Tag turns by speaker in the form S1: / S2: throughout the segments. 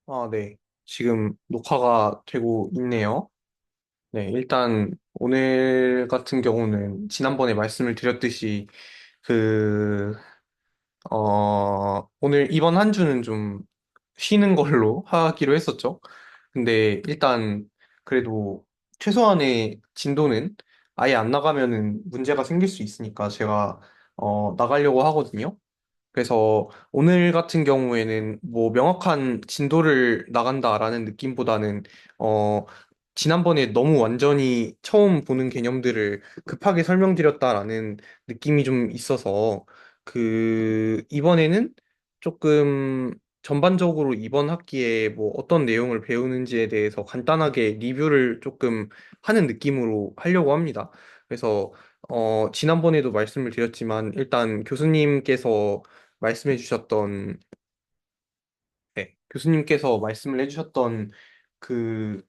S1: 아, 네. 지금 녹화가 되고 있네요. 네, 일단 오늘 같은 경우는 지난번에 말씀을 드렸듯이 그, 오늘 이번 한 주는 좀 쉬는 걸로 하기로 했었죠. 근데 일단 그래도 최소한의 진도는 아예 안 나가면은 문제가 생길 수 있으니까 제가 나가려고 하거든요. 그래서 오늘 같은 경우에는 뭐 명확한 진도를 나간다라는 느낌보다는 어 지난번에 너무 완전히 처음 보는 개념들을 급하게 설명드렸다라는 느낌이 좀 있어서 이번에는 조금 전반적으로 이번 학기에 뭐 어떤 내용을 배우는지에 대해서 간단하게 리뷰를 조금 하는 느낌으로 하려고 합니다. 그래서 지난번에도 말씀을 드렸지만 일단 말씀해 주셨던, 네, 교수님께서 말씀을 해주셨던 그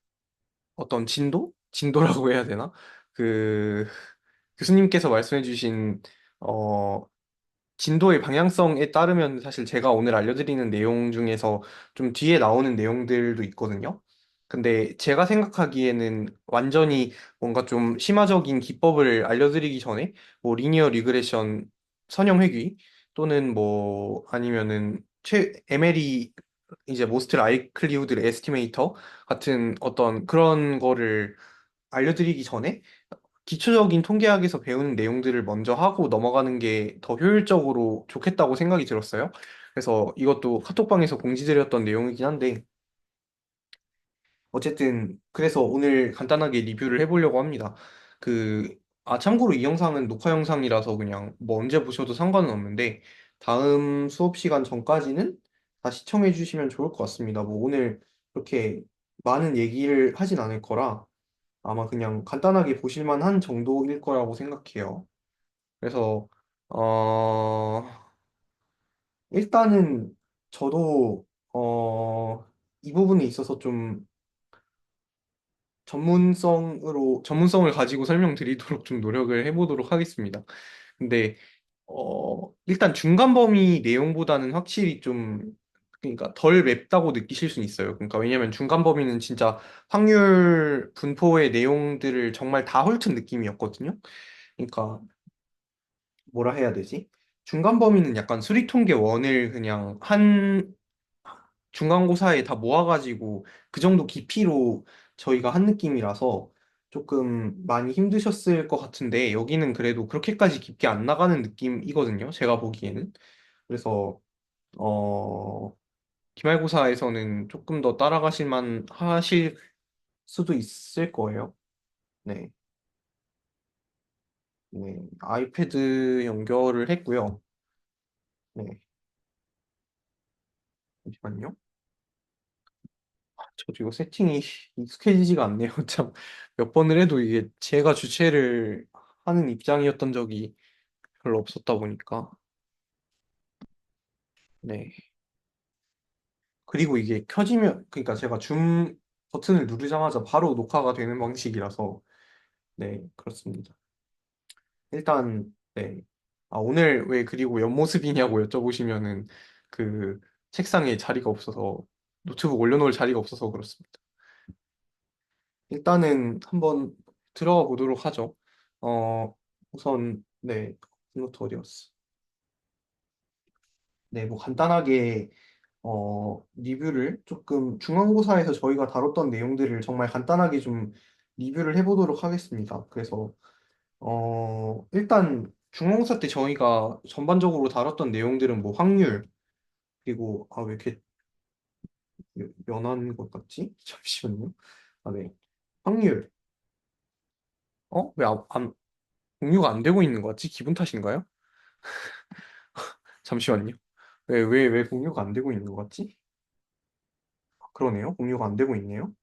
S1: 어떤 진도? 진도라고 해야 되나? 그 교수님께서 말씀해 주신 어 진도의 방향성에 따르면 사실 제가 오늘 알려드리는 내용 중에서 좀 뒤에 나오는 내용들도 있거든요. 근데 제가 생각하기에는 완전히 뭔가 좀 심화적인 기법을 알려드리기 전에 뭐 리니어 리그레션 선형 회귀 또는 뭐 아니면은 MLE 이제 모스트 라이클리후드 에스티메이터 같은 어떤 그런 거를 알려드리기 전에 기초적인 통계학에서 배우는 내용들을 먼저 하고 넘어가는 게 더 효율적으로 좋겠다고 생각이 들었어요. 그래서 이것도 카톡방에서 공지드렸던 내용이긴 한데, 어쨌든, 그래서 오늘 간단하게 리뷰를 해보려고 합니다. 참고로 이 영상은 녹화 영상이라서 그냥 뭐 언제 보셔도 상관은 없는데, 다음 수업 시간 전까지는 다 시청해 주시면 좋을 것 같습니다. 뭐 오늘 그렇게 많은 얘기를 하진 않을 거라 아마 그냥 간단하게 보실 만한 정도일 거라고 생각해요. 그래서 어 일단은 저도 이 부분에 있어서 좀 전문성을 가지고 설명드리도록 좀 노력을 해보도록 하겠습니다. 근데 일단 중간 범위 내용보다는 확실히 좀 그러니까 덜 맵다고 느끼실 수는 있어요. 그러니까 왜냐면 중간 범위는 진짜 확률 분포의 내용들을 정말 다 훑은 느낌이었거든요. 그러니까 뭐라 해야 되지? 중간 범위는 약간 수리통계 원을 그냥 한 중간고사에 다 모아가지고 그 정도 깊이로 저희가 한 느낌이라서 조금 많이 힘드셨을 것 같은데 여기는 그래도 그렇게까지 깊게 안 나가는 느낌이거든요. 제가 보기에는. 그래서 어, 기말고사에서는 조금 더 따라가실만 하실 수도 있을 거예요. 네. 네. 아이패드 연결을 했고요. 네. 잠시만요. 저도 이거 세팅이 익숙해지지가 않네요. 참, 몇 번을 해도 이게 제가 주체를 하는 입장이었던 적이 별로 없었다 보니까. 네. 그리고 이게 켜지면, 그러니까 제가 줌 버튼을 누르자마자 바로 녹화가 되는 방식이라서, 네, 그렇습니다. 일단, 네. 오늘 왜 그리고 옆모습이냐고 여쭤보시면은, 그, 책상에 자리가 없어서, 노트북 올려놓을 자리가 없어서 그렇습니다. 일단은 한번 들어가 보도록 하죠. 우선, 네, 노트 어디 갔어? 네, 뭐 간단하게, 리뷰를 조금 중간고사에서 저희가 다뤘던 내용들을 정말 간단하게 좀 리뷰를 해보도록 하겠습니다. 그래서, 일단 중간고사 때 저희가 전반적으로 다뤘던 내용들은 뭐 확률, 그리고, 왜 이렇게 연한 것 같지? 잠시만요. 네. 확률. 왜 공유가 안 되고 있는 것 같지? 기분 탓인가요? 잠시만요. 왜 공유가 안 되고 있는 것 같지? 그러네요. 공유가 안 되고 있네요.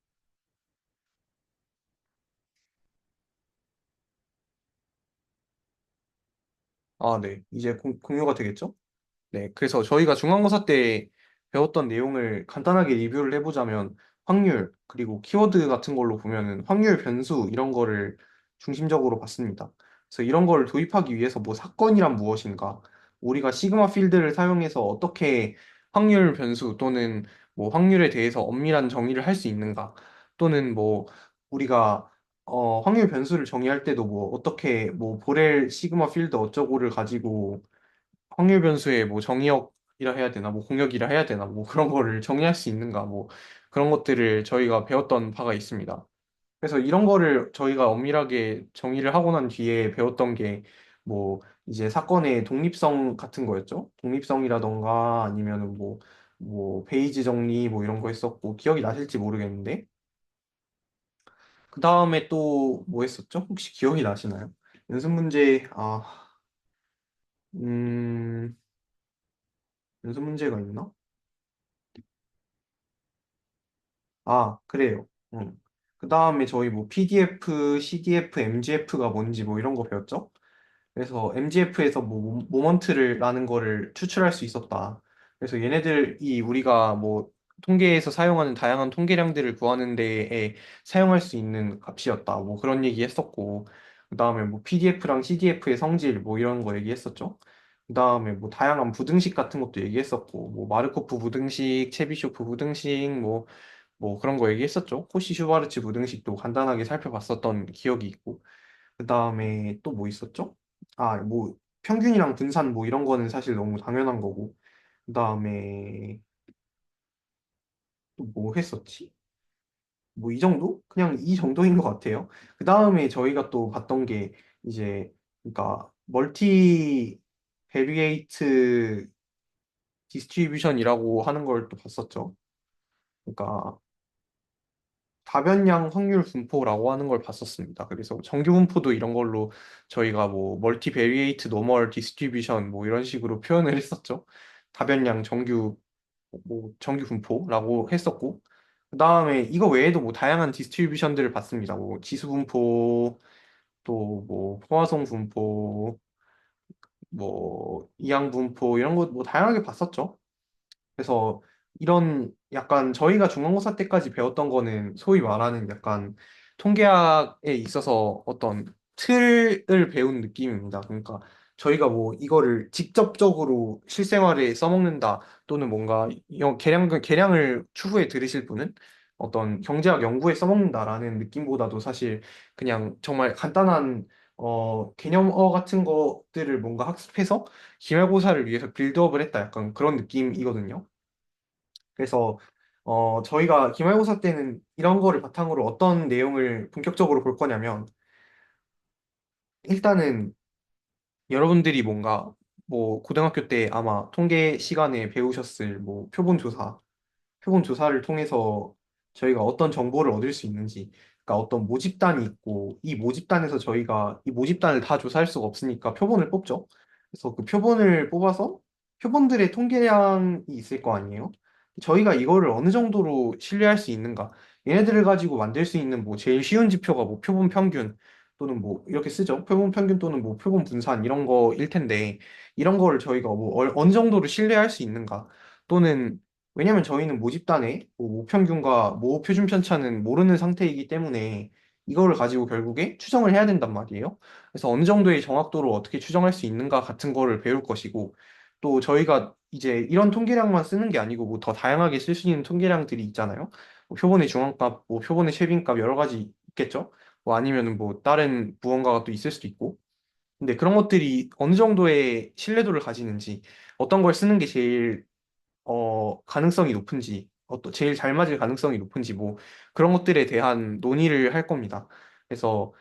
S1: 네. 이제 공유가 되겠죠? 네. 그래서 저희가 중간고사 때 배웠던 내용을 간단하게 리뷰를 해보자면 확률, 그리고 키워드 같은 걸로 보면은 확률 변수 이런 거를 중심적으로 봤습니다. 그래서 이런 거를 도입하기 위해서 뭐 사건이란 무엇인가, 우리가 시그마 필드를 사용해서 어떻게 확률 변수 또는 뭐 확률에 대해서 엄밀한 정의를 할 수 있는가? 또는 뭐 우리가 확률 변수를 정의할 때도 뭐 어떻게 뭐 보렐 시그마 필드 어쩌고를 가지고 확률 변수의 뭐 정의역이라 해야 되나 뭐 공역이라 해야 되나 뭐 그런 거를 정의할 수 있는가 뭐 그런 것들을 저희가 배웠던 바가 있습니다. 그래서 이런 거를 저희가 엄밀하게 정의를 하고 난 뒤에 배웠던 게 뭐 이제 사건의 독립성 같은 거였죠. 독립성이라던가 아니면은 뭐 베이지 정리 뭐 이런 거 했었고 기억이 나실지 모르겠는데 그 다음에 또 뭐 했었죠? 혹시 기억이 나시나요? 연습 문제 음 연습 문제가 있나? 그래요. 응. 그 다음에 저희 뭐 PDF, CDF, MGF가 뭔지 뭐 이런 거 배웠죠? 그래서 MGF에서 뭐 모먼트를 라는 거를 추출할 수 있었다. 그래서 얘네들이 우리가 뭐 통계에서 사용하는 다양한 통계량들을 구하는 데에 사용할 수 있는 값이었다. 뭐 그런 얘기 했었고, 그 다음에 뭐 PDF랑 CDF의 성질 뭐 이런 거 얘기했었죠. 그 다음에 뭐 다양한 부등식 같은 것도 얘기했었고, 뭐 마르코프 부등식, 체비쇼프 부등식, 뭐 그런 거 얘기했었죠. 코시 슈바르츠 부등식도 간단하게 살펴봤었던 기억이 있고, 그 다음에 또 뭐 있었죠? 뭐 평균이랑 분산 뭐 이런 거는 사실 너무 당연한 거고, 그 다음에 또 뭐 했었지? 뭐 이 정도? 그냥 이 정도인 것 같아요. 그 다음에 저희가 또 봤던 게 이제 그러니까 멀티 베리에이트 디스트리뷰션이라고 하는 걸 또 봤었죠. 그러니까 다변량 확률 분포라고 하는 걸 봤었습니다. 그래서 정규 분포도 이런 걸로 저희가 뭐 멀티베리에이트 노멀 디스트리뷰션 뭐 이런 식으로 표현을 했었죠. 다변량 정규 분포라고 했었고 그다음에 이거 외에도 뭐 다양한 디스트리뷰션들을 봤습니다. 뭐 지수 분포 또 뭐 포화송 분포 뭐 이항 분포 이런 거 뭐 다양하게 봤었죠. 그래서 이런 약간 저희가 중간고사 때까지 배웠던 거는 소위 말하는 약간 통계학에 있어서 어떤 틀을 배운 느낌입니다. 그러니까 저희가 뭐 이거를 직접적으로 실생활에 써먹는다 또는 뭔가 계량을 추후에 들으실 분은 어떤 경제학 연구에 써먹는다라는 느낌보다도 사실 그냥 정말 간단한 개념어 같은 것들을 뭔가 학습해서 기말고사를 위해서 빌드업을 했다 약간 그런 느낌이거든요. 그래서 저희가 기말고사 때는 이런 거를 바탕으로 어떤 내용을 본격적으로 볼 거냐면 일단은 여러분들이 뭔가 뭐 고등학교 때 아마 통계 시간에 배우셨을 뭐 표본 조사를 통해서 저희가 어떤 정보를 얻을 수 있는지, 그러니까 어떤 모집단이 있고, 이 모집단에서 저희가 이 모집단을 다 조사할 수가 없으니까 표본을 뽑죠. 그래서 그 표본을 뽑아서 표본들의 통계량이 있을 거 아니에요? 저희가 이거를 어느 정도로 신뢰할 수 있는가? 얘네들을 가지고 만들 수 있는 뭐 제일 쉬운 지표가 뭐 표본 평균 또는 뭐 이렇게 쓰죠. 표본 평균 또는 뭐 표본 분산 이런 거일 텐데 이런 거를 저희가 뭐 어느 정도로 신뢰할 수 있는가? 또는 왜냐면 저희는 모집단의 뭐 모평균과 모표준 편차는 모르는 상태이기 때문에 이거를 가지고 결국에 추정을 해야 된단 말이에요. 그래서 어느 정도의 정확도로 어떻게 추정할 수 있는가 같은 거를 배울 것이고 또 저희가 이제 이런 통계량만 쓰는 게 아니고 뭐 더 다양하게 쓸 수 있는 통계량들이 있잖아요. 뭐 표본의 중앙값, 뭐 표본의 쉐빈값 여러 가지 있겠죠. 뭐 아니면은 뭐 다른 무언가가 또 있을 수도 있고. 근데 그런 것들이 어느 정도의 신뢰도를 가지는지 어떤 걸 쓰는 게 제일 가능성이 높은지, 제일 잘 맞을 가능성이 높은지, 뭐, 그런 것들에 대한 논의를 할 겁니다. 그래서,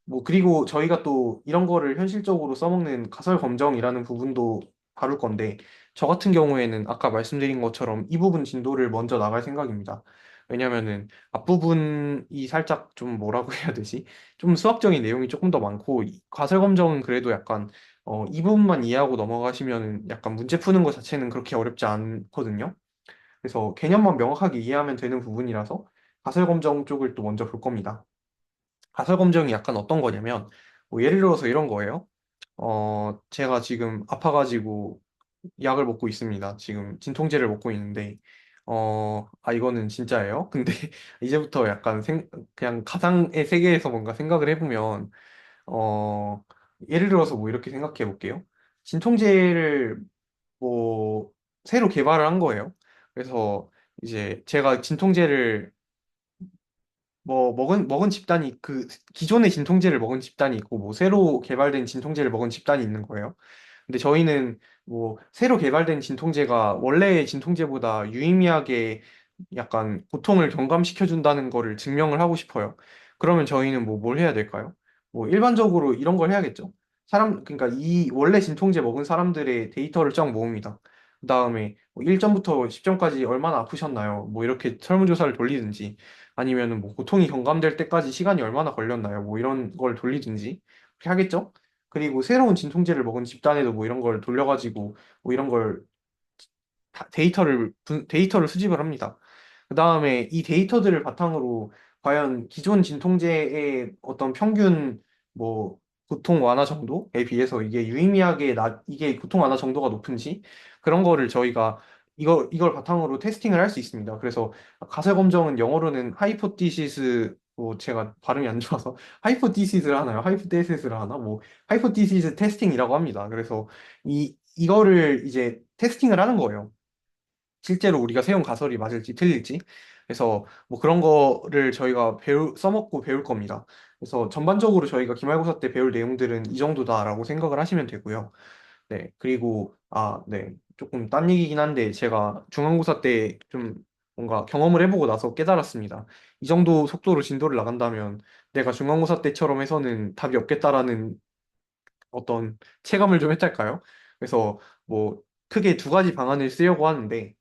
S1: 뭐, 그리고 저희가 또 이런 거를 현실적으로 써먹는 가설 검정이라는 부분도 다룰 건데, 저 같은 경우에는 아까 말씀드린 것처럼 이 부분 진도를 먼저 나갈 생각입니다. 왜냐면은 앞부분이 살짝 좀 뭐라고 해야 되지? 좀 수학적인 내용이 조금 더 많고, 가설 검정은 그래도 약간 이 부분만 이해하고 넘어가시면 약간 문제 푸는 것 자체는 그렇게 어렵지 않거든요. 그래서 개념만 명확하게 이해하면 되는 부분이라서 가설 검정 쪽을 또 먼저 볼 겁니다. 가설 검정이 약간 어떤 거냐면, 뭐 예를 들어서 이런 거예요. 제가 지금 아파가지고 약을 먹고 있습니다. 지금 진통제를 먹고 있는데, 이거는 진짜예요. 근데 이제부터 약간 그냥 가상의 세계에서 뭔가 생각을 해보면, 어, 예를 들어서 뭐 이렇게 생각해 볼게요. 진통제를 뭐 새로 개발을 한 거예요. 그래서 이제 제가 진통제를 뭐 먹은 집단이 그 기존의 진통제를 먹은 집단이 있고 뭐 새로 개발된 진통제를 먹은 집단이 있는 거예요. 근데 저희는 뭐 새로 개발된 진통제가 원래의 진통제보다 유의미하게 약간 고통을 경감시켜 준다는 거를 증명을 하고 싶어요. 그러면 저희는 뭐 뭘 해야 될까요? 뭐 일반적으로 이런 걸 해야겠죠. 그러니까 이 원래 진통제 먹은 사람들의 데이터를 쫙 모읍니다. 그다음에 뭐 1점부터 10점까지 얼마나 아프셨나요? 뭐 이렇게 설문조사를 돌리든지 아니면은 뭐 고통이 경감될 때까지 시간이 얼마나 걸렸나요? 뭐 이런 걸 돌리든지 그렇게 하겠죠? 그리고 새로운 진통제를 먹은 집단에도 뭐 이런 걸 돌려가지고 뭐 이런 걸 데이터를 수집을 합니다. 그 다음에 이 데이터들을 바탕으로 과연 기존 진통제의 어떤 평균 뭐 고통 완화 정도에 비해서 이게 유의미하게 이게 고통 완화 정도가 높은지 그런 거를 저희가 이걸 바탕으로 테스팅을 할 수 있습니다. 그래서 가설 검정은 영어로는 하이포티시스 뭐 제가 발음이 안 좋아서 하이포티시스를 하나요? 하이포테시스를 하나? 뭐 하이포티시스 테스팅이라고 합니다. 그래서 이거를 이제 테스팅을 하는 거예요. 실제로 우리가 세운 가설이 맞을지 틀릴지. 그래서 뭐 그런 거를 저희가 써먹고 배울 겁니다. 그래서 전반적으로 저희가 기말고사 때 배울 내용들은 이 정도다라고 생각을 하시면 되고요. 네. 그리고, 네. 조금 딴 얘기긴 한데 제가 중간고사 때 좀 뭔가 경험을 해보고 나서 깨달았습니다. 이 정도 속도로 진도를 나간다면 내가 중간고사 때처럼 해서는 답이 없겠다라는 어떤 체감을 좀 했달까요? 그래서 뭐 크게 두 가지 방안을 쓰려고 하는데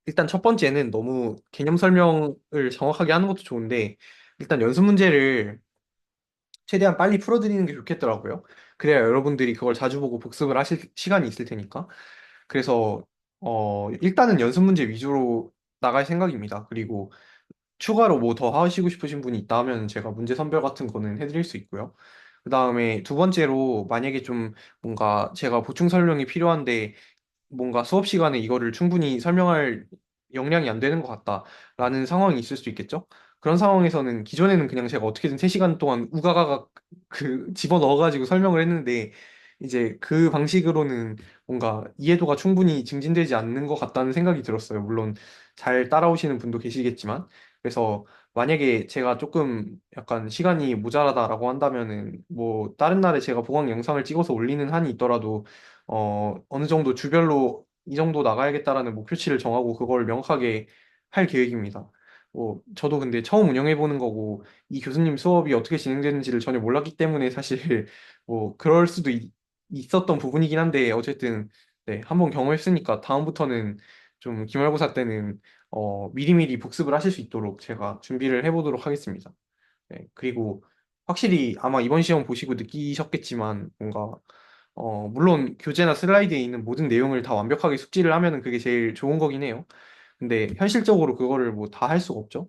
S1: 일단 첫 번째는 너무 개념 설명을 정확하게 하는 것도 좋은데, 일단 연습 문제를 최대한 빨리 풀어드리는 게 좋겠더라고요. 그래야 여러분들이 그걸 자주 보고 복습을 하실 시간이 있을 테니까. 그래서, 일단은 연습 문제 위주로 나갈 생각입니다. 그리고 추가로 뭐 더 하시고 싶으신 분이 있다 하면 제가 문제 선별 같은 거는 해드릴 수 있고요. 그 다음에 두 번째로 만약에 좀 뭔가 제가 보충 설명이 필요한데 뭔가 수업 시간에 이거를 충분히 설명할 역량이 안 되는 것 같다라는 상황이 있을 수 있겠죠? 그런 상황에서는 기존에는 그냥 제가 어떻게든 3시간 동안 우가가가 집어 넣어가지고 설명을 했는데 이제 그 방식으로는 뭔가 이해도가 충분히 증진되지 않는 것 같다는 생각이 들었어요. 물론 잘 따라오시는 분도 계시겠지만. 그래서 만약에 제가 조금 약간 시간이 모자라다라고 한다면은 뭐 다른 날에 제가 보강 영상을 찍어서 올리는 한이 있더라도 어느 정도 주별로 이 정도 나가야겠다라는 목표치를 정하고 그걸 명확하게 할 계획입니다. 뭐, 저도 근데 처음 운영해보는 거고, 이 교수님 수업이 어떻게 진행되는지를 전혀 몰랐기 때문에 사실, 뭐, 그럴 수도 있었던 부분이긴 한데, 어쨌든, 네, 한번 경험했으니까 다음부터는 좀 기말고사 때는, 미리미리 복습을 하실 수 있도록 제가 준비를 해보도록 하겠습니다. 네, 그리고 확실히 아마 이번 시험 보시고 느끼셨겠지만, 뭔가, 물론 교재나 슬라이드에 있는 모든 내용을 다 완벽하게 숙지를 하면은 그게 제일 좋은 거긴 해요. 근데 현실적으로 그거를 뭐 다 할 수가 없죠.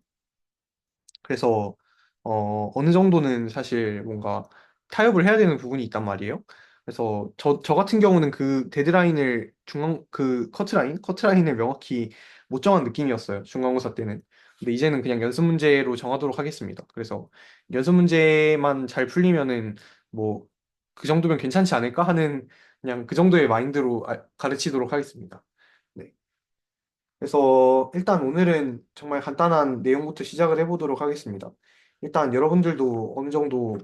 S1: 그래서 어느 정도는 사실 뭔가 타협을 해야 되는 부분이 있단 말이에요. 그래서 저 같은 경우는 그 데드라인을 그 커트라인을 명확히 못 정한 느낌이었어요. 중간고사 때는. 근데 이제는 그냥 연습 문제로 정하도록 하겠습니다. 그래서 연습 문제만 잘 풀리면은 뭐 그 정도면 괜찮지 않을까 하는 그냥 그 정도의 마인드로 가르치도록 하겠습니다. 네. 그래서 일단 오늘은 정말 간단한 내용부터 시작을 해보도록 하겠습니다. 일단 여러분들도 어느 정도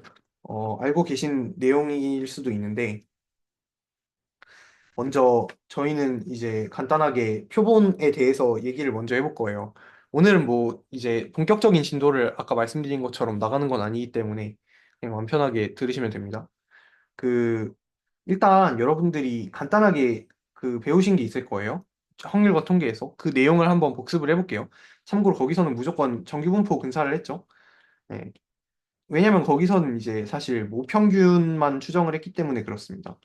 S1: 알고 계신 내용일 수도 있는데 먼저 저희는 이제 간단하게 표본에 대해서 얘기를 먼저 해볼 거예요. 오늘은 뭐 이제 본격적인 진도를 아까 말씀드린 것처럼 나가는 건 아니기 때문에 그냥 마음 편하게 들으시면 됩니다. 그 일단 여러분들이 간단하게 그 배우신 게 있을 거예요. 확률과 통계에서 그 내용을 한번 복습을 해볼게요. 참고로 거기서는 무조건 정규분포 근사를 했죠. 네. 왜냐면 거기서는 이제 사실 모평균만 추정을 했기 때문에 그렇습니다.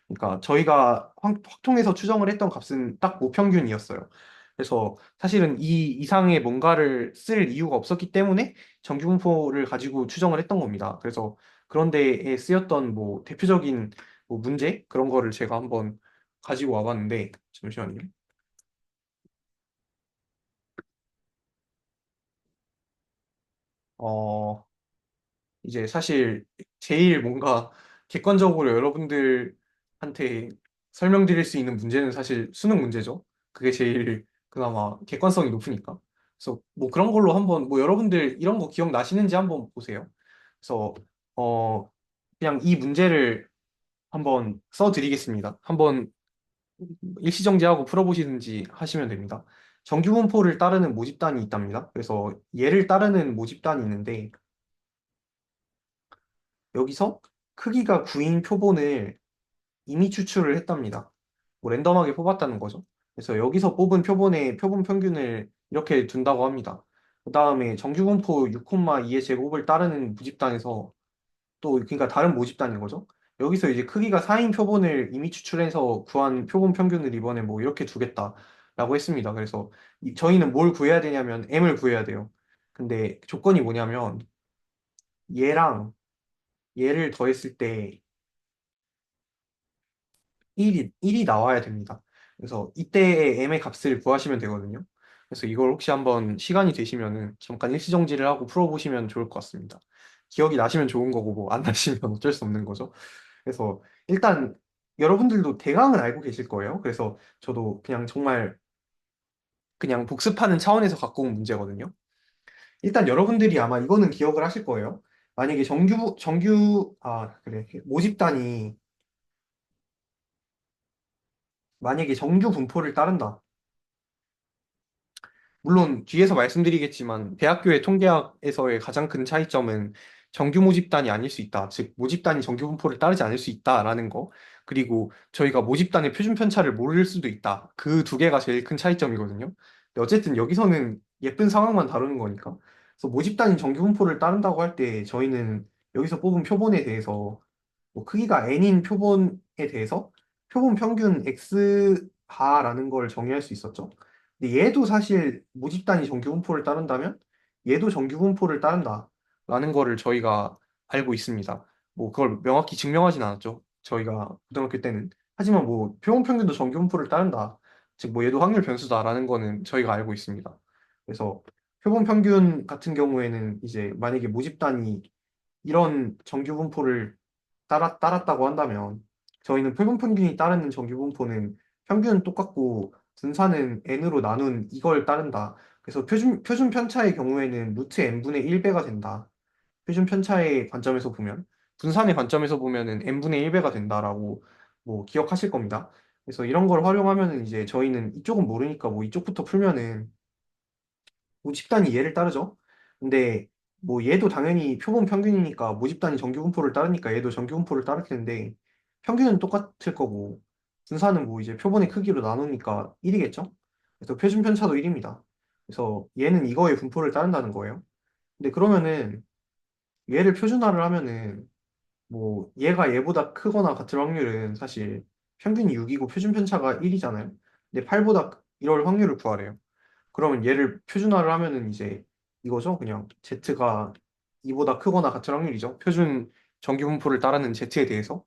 S1: 그러니까 저희가 확통해서 추정을 했던 값은 딱 모평균이었어요. 그래서 사실은 이 이상의 뭔가를 쓸 이유가 없었기 때문에 정규분포를 가지고 추정을 했던 겁니다. 그래서 그런 데에 쓰였던 뭐 대표적인 뭐 문제 그런 거를 제가 한번 가지고 와봤는데 잠시만요. 어, 이제 사실 제일 뭔가 객관적으로 여러분들한테 설명드릴 수 있는 문제는 사실 수능 문제죠. 그게 제일 그나마 객관성이 높으니까. 그래서 뭐 그런 걸로 한번 뭐 여러분들 이런 거 기억나시는지 한번 보세요. 그래서 어 그냥 이 문제를 한번 써드리겠습니다. 한번 일시정지하고 풀어보시든지 하시면 됩니다. 정규분포를 따르는 모집단이 있답니다. 그래서 얘를 따르는 모집단이 있는데 여기서 크기가 9인 표본을 이미 추출을 했답니다. 뭐 랜덤하게 뽑았다는 거죠. 그래서 여기서 뽑은 표본의 표본 평균을 이렇게 둔다고 합니다. 그 다음에 정규분포 6,2의 제곱을 따르는 모집단에서 또 그러니까 다른 모집단인 거죠. 여기서 이제 크기가 4인 표본을 이미 추출해서 구한 표본 평균을 이번에 뭐 이렇게 두겠다라고 했습니다. 그래서 저희는 뭘 구해야 되냐면 M을 구해야 돼요. 근데 조건이 뭐냐면 얘랑 얘를 더했을 때 1이 나와야 됩니다. 그래서 이때의 M의 값을 구하시면 되거든요. 그래서 이걸 혹시 한번 시간이 되시면은 잠깐 일시정지를 하고 풀어보시면 좋을 것 같습니다. 기억이 나시면 좋은 거고 뭐 안 나시면 어쩔 수 없는 거죠. 그래서 일단 여러분들도 대강은 알고 계실 거예요. 그래서 저도 그냥 정말 그냥 복습하는 차원에서 갖고 온 문제거든요. 일단 여러분들이 아마 이거는 기억을 하실 거예요. 만약에 그래, 모집단이 만약에 정규 분포를 따른다. 물론 뒤에서 말씀드리겠지만 대학교의 통계학에서의 가장 큰 차이점은 정규 모집단이 아닐 수 있다. 즉 모집단이 정규 분포를 따르지 않을 수 있다라는 거. 그리고 저희가 모집단의 표준 편차를 모를 수도 있다. 그 두 개가 제일 큰 차이점이거든요. 근데 어쨌든 여기서는 예쁜 상황만 다루는 거니까. 그래서 모집단이 정규 분포를 따른다고 할 때 저희는 여기서 뽑은 표본에 대해서 뭐 크기가 n인 표본에 대해서 표본 평균 x하라는 걸 정의할 수 있었죠. 근데 얘도 사실 모집단이 정규분포를 따른다면 얘도 정규분포를 따른다라는 거를 저희가 알고 있습니다. 뭐 그걸 명확히 증명하진 않았죠. 저희가 고등학교 때는. 하지만 뭐 표본 평균도 정규분포를 따른다. 즉 뭐 얘도 확률 변수다라는 거는 저희가 알고 있습니다. 그래서 표본 평균 같은 경우에는 이제 만약에 모집단이 이런 정규분포를 따랐다고 한다면 저희는 표본 평균이 따르는 정규분포는 평균은 똑같고 분산은 n으로 나눈 이걸 따른다. 그래서 표준 편차의 경우에는 루트 n분의 1배가 된다. 표준 편차의 관점에서 보면 분산의 관점에서 보면은 n분의 1배가 된다라고 뭐 기억하실 겁니다. 그래서 이런 걸 활용하면은 이제 저희는 이쪽은 모르니까 뭐 이쪽부터 풀면은 모집단이 얘를 따르죠. 근데 뭐 얘도 당연히 표본 평균이니까 모집단이 정규분포를 따르니까 얘도 정규분포를 따를 텐데 평균은 똑같을 거고 분산은 뭐 이제 표본의 크기로 나누니까 1이겠죠? 그래서 표준 편차도 1입니다. 그래서 얘는 이거의 분포를 따른다는 거예요. 근데 그러면은 얘를 표준화를 하면은 뭐 얘가 얘보다 크거나 같을 확률은 사실 평균이 6이고 표준 편차가 1이잖아요. 근데 8보다 이럴 확률을 구하래요. 그러면 얘를 표준화를 하면은 이제 이거죠. 그냥 Z가 2보다 크거나 같은 확률이죠. 표준 정규 분포를 따르는 Z에 대해서.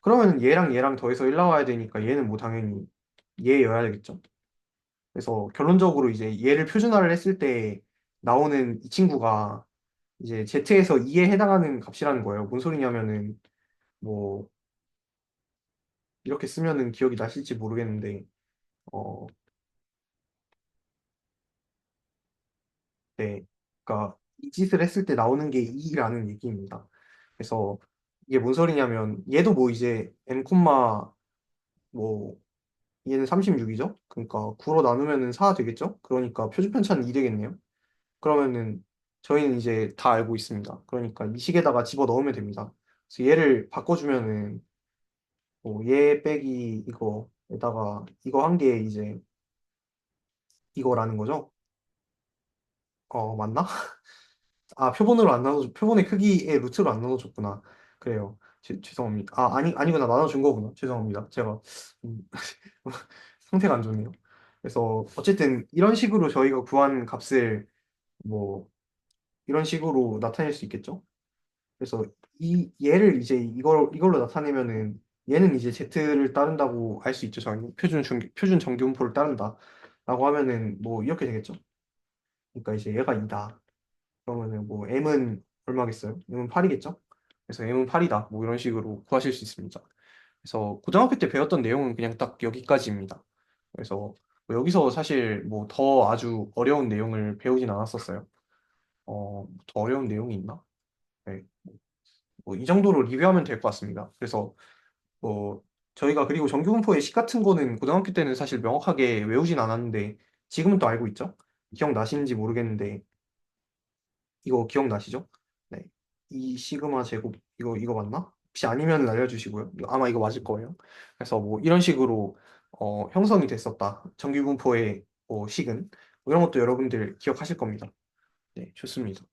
S1: 그러면 얘랑 얘랑 더해서 1 나와야 되니까 얘는 뭐 당연히 얘여야 되겠죠. 그래서 결론적으로 이제 얘를 표준화를 했을 때 나오는 이 친구가 이제 Z에서 2에 해당하는 값이라는 거예요. 뭔 소리냐면은 뭐 이렇게 쓰면은 기억이 나실지 모르겠는데 어, 네. 그러니까 이 짓을 했을 때 나오는 게 2라는 얘기입니다. 그래서 이게 뭔 소리냐면 얘도 뭐 이제 n 콤마 뭐 얘는 36이죠? 그러니까 9로 나누면은 4 되겠죠? 그러니까 표준 편차는 2 되겠네요. 그러면은 저희는 이제 다 알고 있습니다. 그러니까 이 식에다가 집어 넣으면 됩니다. 그래서 얘를 바꿔주면은 뭐얘 빼기 이거에다가 이거 한 게 이제 이거라는 거죠? 맞나? 아, 표본으로 안 나눠, 표본의 크기의 루트로 안 나눠줬구나. 그래요. 죄송합니다. 아니구나. 나눠준 거구나. 죄송합니다. 제가, 음, 상태가 안 좋네요. 그래서, 어쨌든, 이런 식으로 저희가 구한 값을, 뭐, 이런 식으로 나타낼 수 있겠죠? 그래서, 얘를 이제 이걸로 나타내면은, 얘는 이제 Z를 따른다고 알 수 있죠. 저희 표준 정규분포를 따른다. 라고 하면은, 뭐, 이렇게 되겠죠? 그러니까 이제 얘가 2다. 그러면은 뭐 m은 얼마겠어요? m은 8이겠죠? 그래서 m은 8이다. 뭐 이런 식으로 구하실 수 있습니다. 그래서 고등학교 때 배웠던 내용은 그냥 딱 여기까지입니다. 그래서 뭐 여기서 사실 뭐 더 아주 어려운 내용을 배우진 않았었어요. 더 어려운 내용이 있나? 네. 뭐 이 정도로 리뷰하면 될 것 같습니다. 그래서 뭐 저희가 그리고 정규분포의 식 같은 거는 고등학교 때는 사실 명확하게 외우진 않았는데 지금은 또 알고 있죠? 기억나시는지 모르겠는데 이거 기억나시죠? 네. 이 시그마 제곱 이거 맞나? 혹시 아니면 알려주시고요. 아마 이거 맞을 거예요. 그래서 뭐 이런 식으로 형성이 됐었다. 정규분포의 식은 뭐 이런 것도 여러분들 기억하실 겁니다. 네, 좋습니다.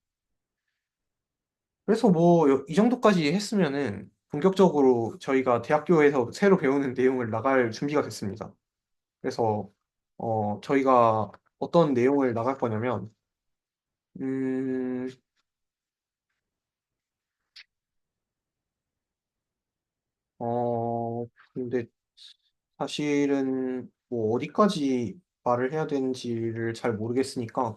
S1: 그래서 뭐 이 정도까지 했으면은 본격적으로 저희가 대학교에서 새로 배우는 내용을 나갈 준비가 됐습니다. 그래서 저희가 어떤 내용을 나갈 거냐면 음, 근데 사실은 뭐 어디까지 말을 해야 되는지를 잘 모르겠으니까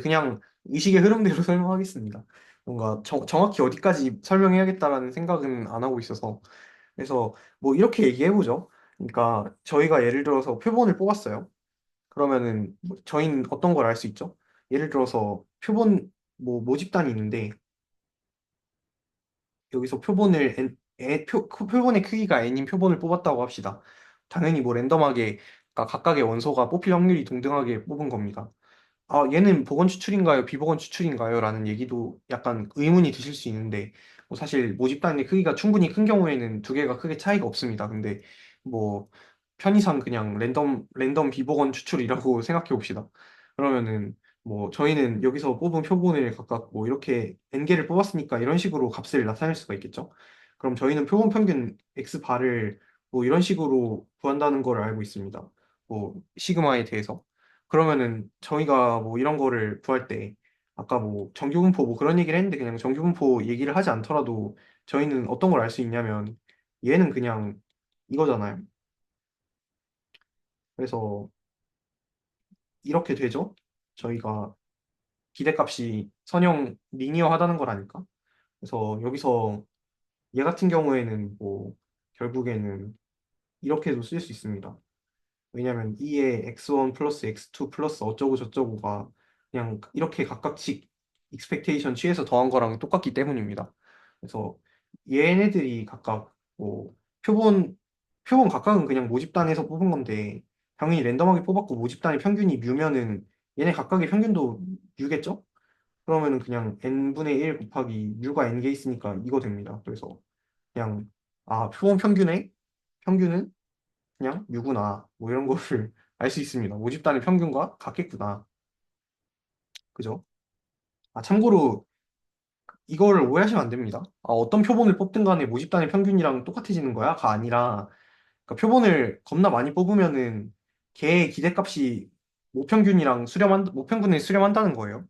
S1: 그냥 의식의 흐름대로 설명하겠습니다. 뭔가 정확히 어디까지 설명해야겠다라는 생각은 안 하고 있어서 그래서 뭐 이렇게 얘기해보죠. 그러니까 저희가 예를 들어서 표본을 뽑았어요. 그러면은 뭐 저희는 어떤 걸 알 수 있죠? 예를 들어서 표본 뭐 모집단이 있는데 여기서 표본을 표본의 크기가 n인 표본을 뽑았다고 합시다. 당연히 뭐 랜덤하게 각각의 원소가 뽑힐 확률이 동등하게 뽑은 겁니다. 아, 얘는 복원 추출인가요? 비복원 추출인가요? 라는 얘기도 약간 의문이 드실 수 있는데, 뭐 사실 모집단의 크기가 충분히 큰 경우에는 두 개가 크게 차이가 없습니다. 근데 뭐 편의상 그냥 랜덤 비복원 추출이라고 생각해 봅시다. 그러면은 뭐 저희는 여기서 뽑은 표본을 각각 뭐 이렇게 n개를 뽑았으니까 이런 식으로 값을 나타낼 수가 있겠죠. 그럼 저희는 표본 평균 x바를 뭐 이런 식으로 구한다는 걸 알고 있습니다. 뭐 시그마에 대해서. 그러면은 저희가 뭐 이런 거를 구할 때 아까 뭐 정규분포 뭐 그런 얘기를 했는데 그냥 정규분포 얘기를 하지 않더라도 저희는 어떤 걸 알 수 있냐면 얘는 그냥 이거잖아요. 그래서 이렇게 되죠. 저희가 기대값이 선형 리니어하다는 걸 아니까. 그래서 여기서 얘 같은 경우에는 뭐 결국에는 이렇게도 쓸 수 있습니다. 왜냐면 2의 x1 플러스 x2 플러스 어쩌고 저쩌고가 그냥 이렇게 각각씩 익스펙테이션 취해서 더한 거랑 똑같기 때문입니다. 그래서 얘네들이 각각 뭐 표본 표본 각각은 그냥 모집단에서 뽑은 건데 당연히 랜덤하게 뽑았고 모집단의 평균이 뮤면은 얘네 각각의 평균도 뮤겠죠? 그러면은 그냥 n분의 1 곱하기 뮤가 n개 있으니까 이거 됩니다. 그래서 그냥 표본 평균은 그냥 뮤구나 뭐 이런 거를 알 수 있습니다. 모집단의 평균과 같겠구나. 그죠? 참고로 이거를 오해하시면 안 됩니다. 어떤 표본을 뽑든 간에 모집단의 평균이랑 똑같아지는 거야가 아니라 그러니까 표본을 겁나 많이 뽑으면은 걔의 기대값이 모평균에 수렴한다는 거예요.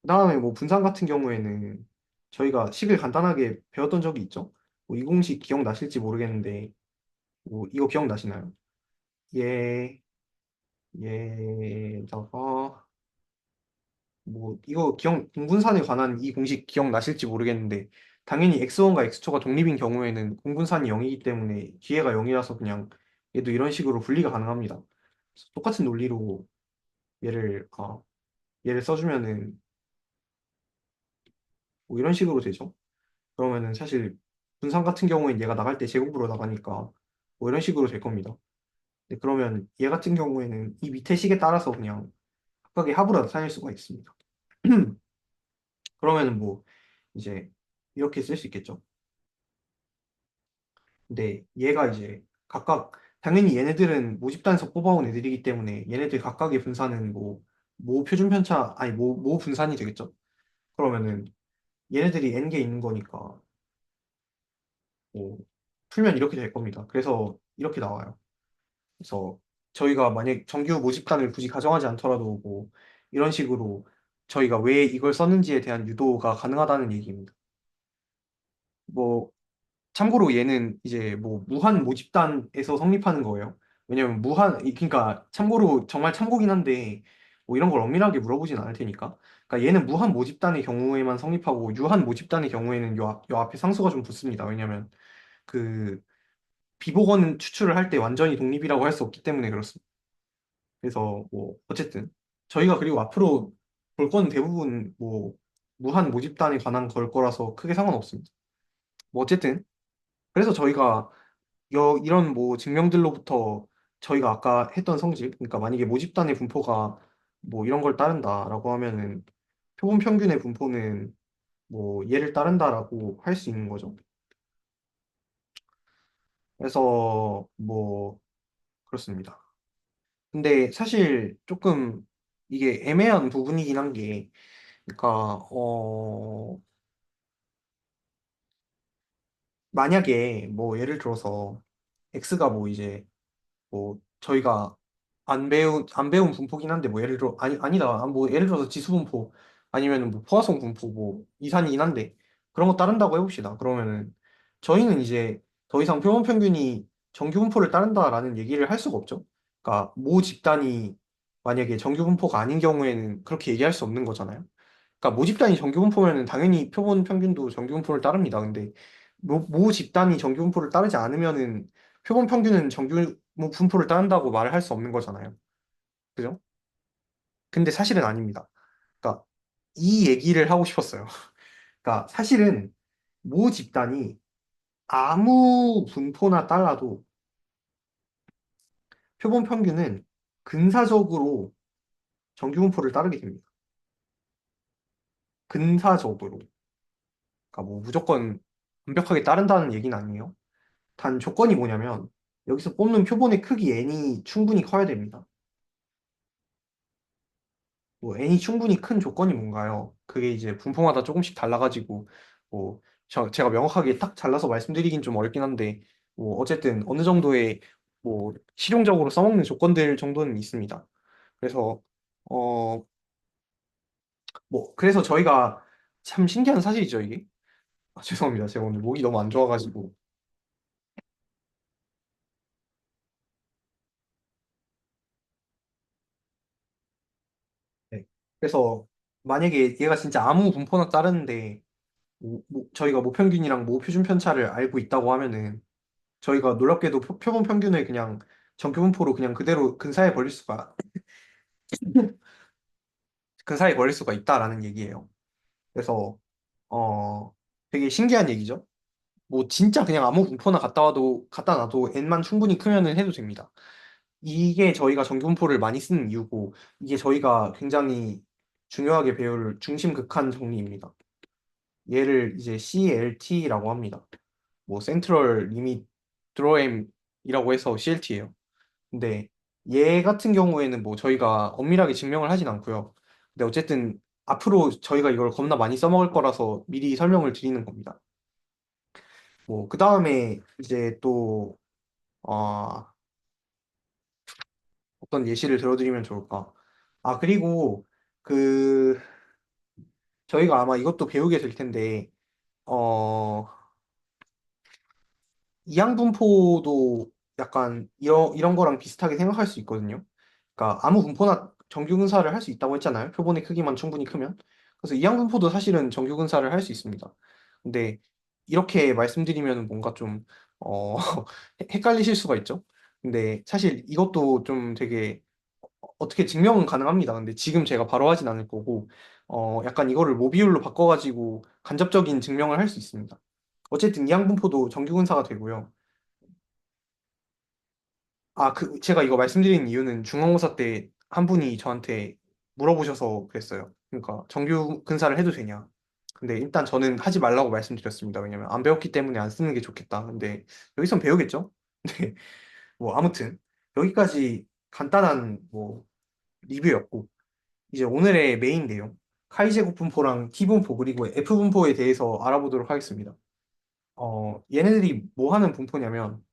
S1: 그다음에 뭐 분산 같은 경우에는 저희가 식을 간단하게 배웠던 적이 있죠. 뭐 이 공식 기억나실지 모르겠는데 뭐 이거 기억나시나요? 얘 얘다가 뭐 이거 공분산에 관한 이 공식 기억나실지 모르겠는데 당연히 x1과 x2가 독립인 경우에는 공분산이 0이기 때문에 기회가 0이라서 그냥 얘도 이런 식으로 분리가 가능합니다. 그래서 똑같은 논리로 얘를 얘를 써주면은 뭐 이런 식으로 되죠. 그러면은 사실 분산 같은 경우엔 얘가 나갈 때 제곱으로 나가니까 뭐 이런 식으로 될 겁니다. 근데 그러면 얘 같은 경우에는 이 밑에 식에 따라서 그냥 각각의 합으로 나타낼 수가 있습니다. 그러면은 뭐 이제 이렇게 쓸 수 있겠죠. 근데 얘가 이제 각각 당연히 얘네들은 모집단에서 뽑아온 애들이기 때문에 얘네들 각각의 분산은 뭐 모 표준 편차 아니 모 분산이 되겠죠. 그러면은 얘네들이 n개 있는 거니까 뭐 풀면 이렇게 될 겁니다. 그래서 이렇게 나와요. 그래서 저희가 만약 정규 모집단을 굳이 가정하지 않더라도 뭐 이런 식으로 저희가 왜 이걸 썼는지에 대한 유도가 가능하다는 얘기입니다. 뭐 참고로 얘는 이제 뭐 무한 모집단에서 성립하는 거예요. 왜냐면 그러니까 참고로 정말 참고긴 한데 뭐 이런 걸 엄밀하게 물어보진 않을 테니까. 그러니까 얘는 무한 모집단의 경우에만 성립하고 유한 모집단의 경우에는 요 앞에 상수가 좀 붙습니다. 왜냐면 그 비복원 추출을 할 때 완전히 독립이라고 할 수 없기 때문에 그렇습니다. 그래서 뭐 어쨌든 저희가 그리고 앞으로 볼 건 대부분 뭐 무한 모집단에 관한 걸 거라서 크게 상관없습니다. 뭐 어쨌든 그래서 저희가 이런 뭐 증명들로부터 저희가 아까 했던 성질, 그러니까 만약에 모집단의 분포가 뭐 이런 걸 따른다라고 하면은 표본 평균의 분포는 뭐 얘를 따른다라고 할 수 있는 거죠. 그래서 뭐 그렇습니다. 근데 사실 조금 이게 애매한 부분이긴 한 게, 그러니까 만약에 뭐 예를 들어서 x가 뭐 이제 뭐 저희가 안 배운 분포긴 한데 뭐 예를 들어 아니다 뭐 예를 들어서 지수 분포 아니면은 뭐 포화성 분포 뭐 이산이긴 한데 그런 거 따른다고 해봅시다. 그러면은 저희는 이제 더 이상 표본 평균이 정규 분포를 따른다라는 얘기를 할 수가 없죠. 그러니까 모 집단이 만약에 정규 분포가 아닌 경우에는 그렇게 얘기할 수 없는 거잖아요. 그러니까 모 집단이 정규 분포면은 당연히 표본 평균도 정규 분포를 따릅니다. 근데 모 집단이 정규 분포를 따르지 않으면은 표본 평균은 정규 분포를 따른다고 말을 할 수 없는 거잖아요. 그죠? 근데 사실은 아닙니다. 그러니까 이 얘기를 하고 싶었어요. 그러니까 사실은 모 집단이 아무 분포나 달라도 표본 평균은 근사적으로 정규 분포를 따르게 됩니다. 근사적으로. 그러니까 뭐 무조건 완벽하게 따른다는 얘기는 아니에요. 단 조건이 뭐냐면 여기서 뽑는 표본의 크기 n이 충분히 커야 됩니다. 뭐 n이 충분히 큰 조건이 뭔가요? 그게 이제 분포마다 조금씩 달라가지고 뭐 제가 명확하게 딱 잘라서 말씀드리긴 좀 어렵긴 한데 뭐 어쨌든 어느 정도의 뭐 실용적으로 써먹는 조건들 정도는 있습니다. 그래서 어 뭐 그래서 저희가 참 신기한 사실이죠 이게. 아, 죄송합니다. 제가 오늘 목이 너무 안 좋아가지고. 네. 그래서 만약에 얘가 진짜 아무 분포나 따르는데 저희가 모평균이랑 모표준 편차를 알고 있다고 하면은 저희가 놀랍게도 표본 평균을 그냥 정규분포로 그냥 그대로 근사에 버릴 수가 있다라는 얘기예요. 그래서 어 되게 신기한 얘기죠. 뭐 진짜 그냥 아무 분포나 갖다 놔도 n만 충분히 크면은 해도 됩니다. 이게 저희가 정규분포를 많이 쓰는 이유고 이게 저희가 굉장히 중요하게 배울 중심 극한 정리입니다. 얘를 이제 CLT라고 합니다. 뭐 센트럴 리밋 드로엠이라고 해서 CLT예요. 근데 얘 같은 경우에는 뭐 저희가 엄밀하게 증명을 하진 않고요. 근데 어쨌든 앞으로 저희가 이걸 겁나 많이 써먹을 거라서 미리 설명을 드리는 겁니다. 뭐 그 다음에 이제 또 어떤 예시를 들어드리면 좋을까? 아 그리고 그 저희가 아마 이것도 배우게 될 텐데 어 이항분포도 약간 이런 거랑 비슷하게 생각할 수 있거든요. 그러니까 아무 분포나 정규 근사를 할 수 있다고 했잖아요. 표본의 크기만 충분히 크면. 그래서 이항분포도 사실은 정규 근사를 할 수 있습니다. 근데 이렇게 말씀드리면 뭔가 좀 헷갈리실 수가 있죠. 근데 사실 이것도 좀 되게 어떻게 증명은 가능합니다. 근데 지금 제가 바로 하진 않을 거고 약간 이거를 모비율로 바꿔가지고 간접적인 증명을 할 수 있습니다. 어쨌든 이항분포도 정규 근사가 되고요. 아, 제가 이거 말씀드린 이유는 중간고사 때 한 분이 저한테 물어보셔서 그랬어요. 그러니까 정규 근사를 해도 되냐. 근데 일단 저는 하지 말라고 말씀드렸습니다. 왜냐면 안 배웠기 때문에 안 쓰는 게 좋겠다. 근데 여기선 배우겠죠? 네. 뭐 아무튼 여기까지 간단한 뭐 리뷰였고 이제 오늘의 메인 내용 카이 제곱 분포랑 T 분포 그리고 F 분포에 대해서 알아보도록 하겠습니다. 얘네들이 뭐 하는 분포냐면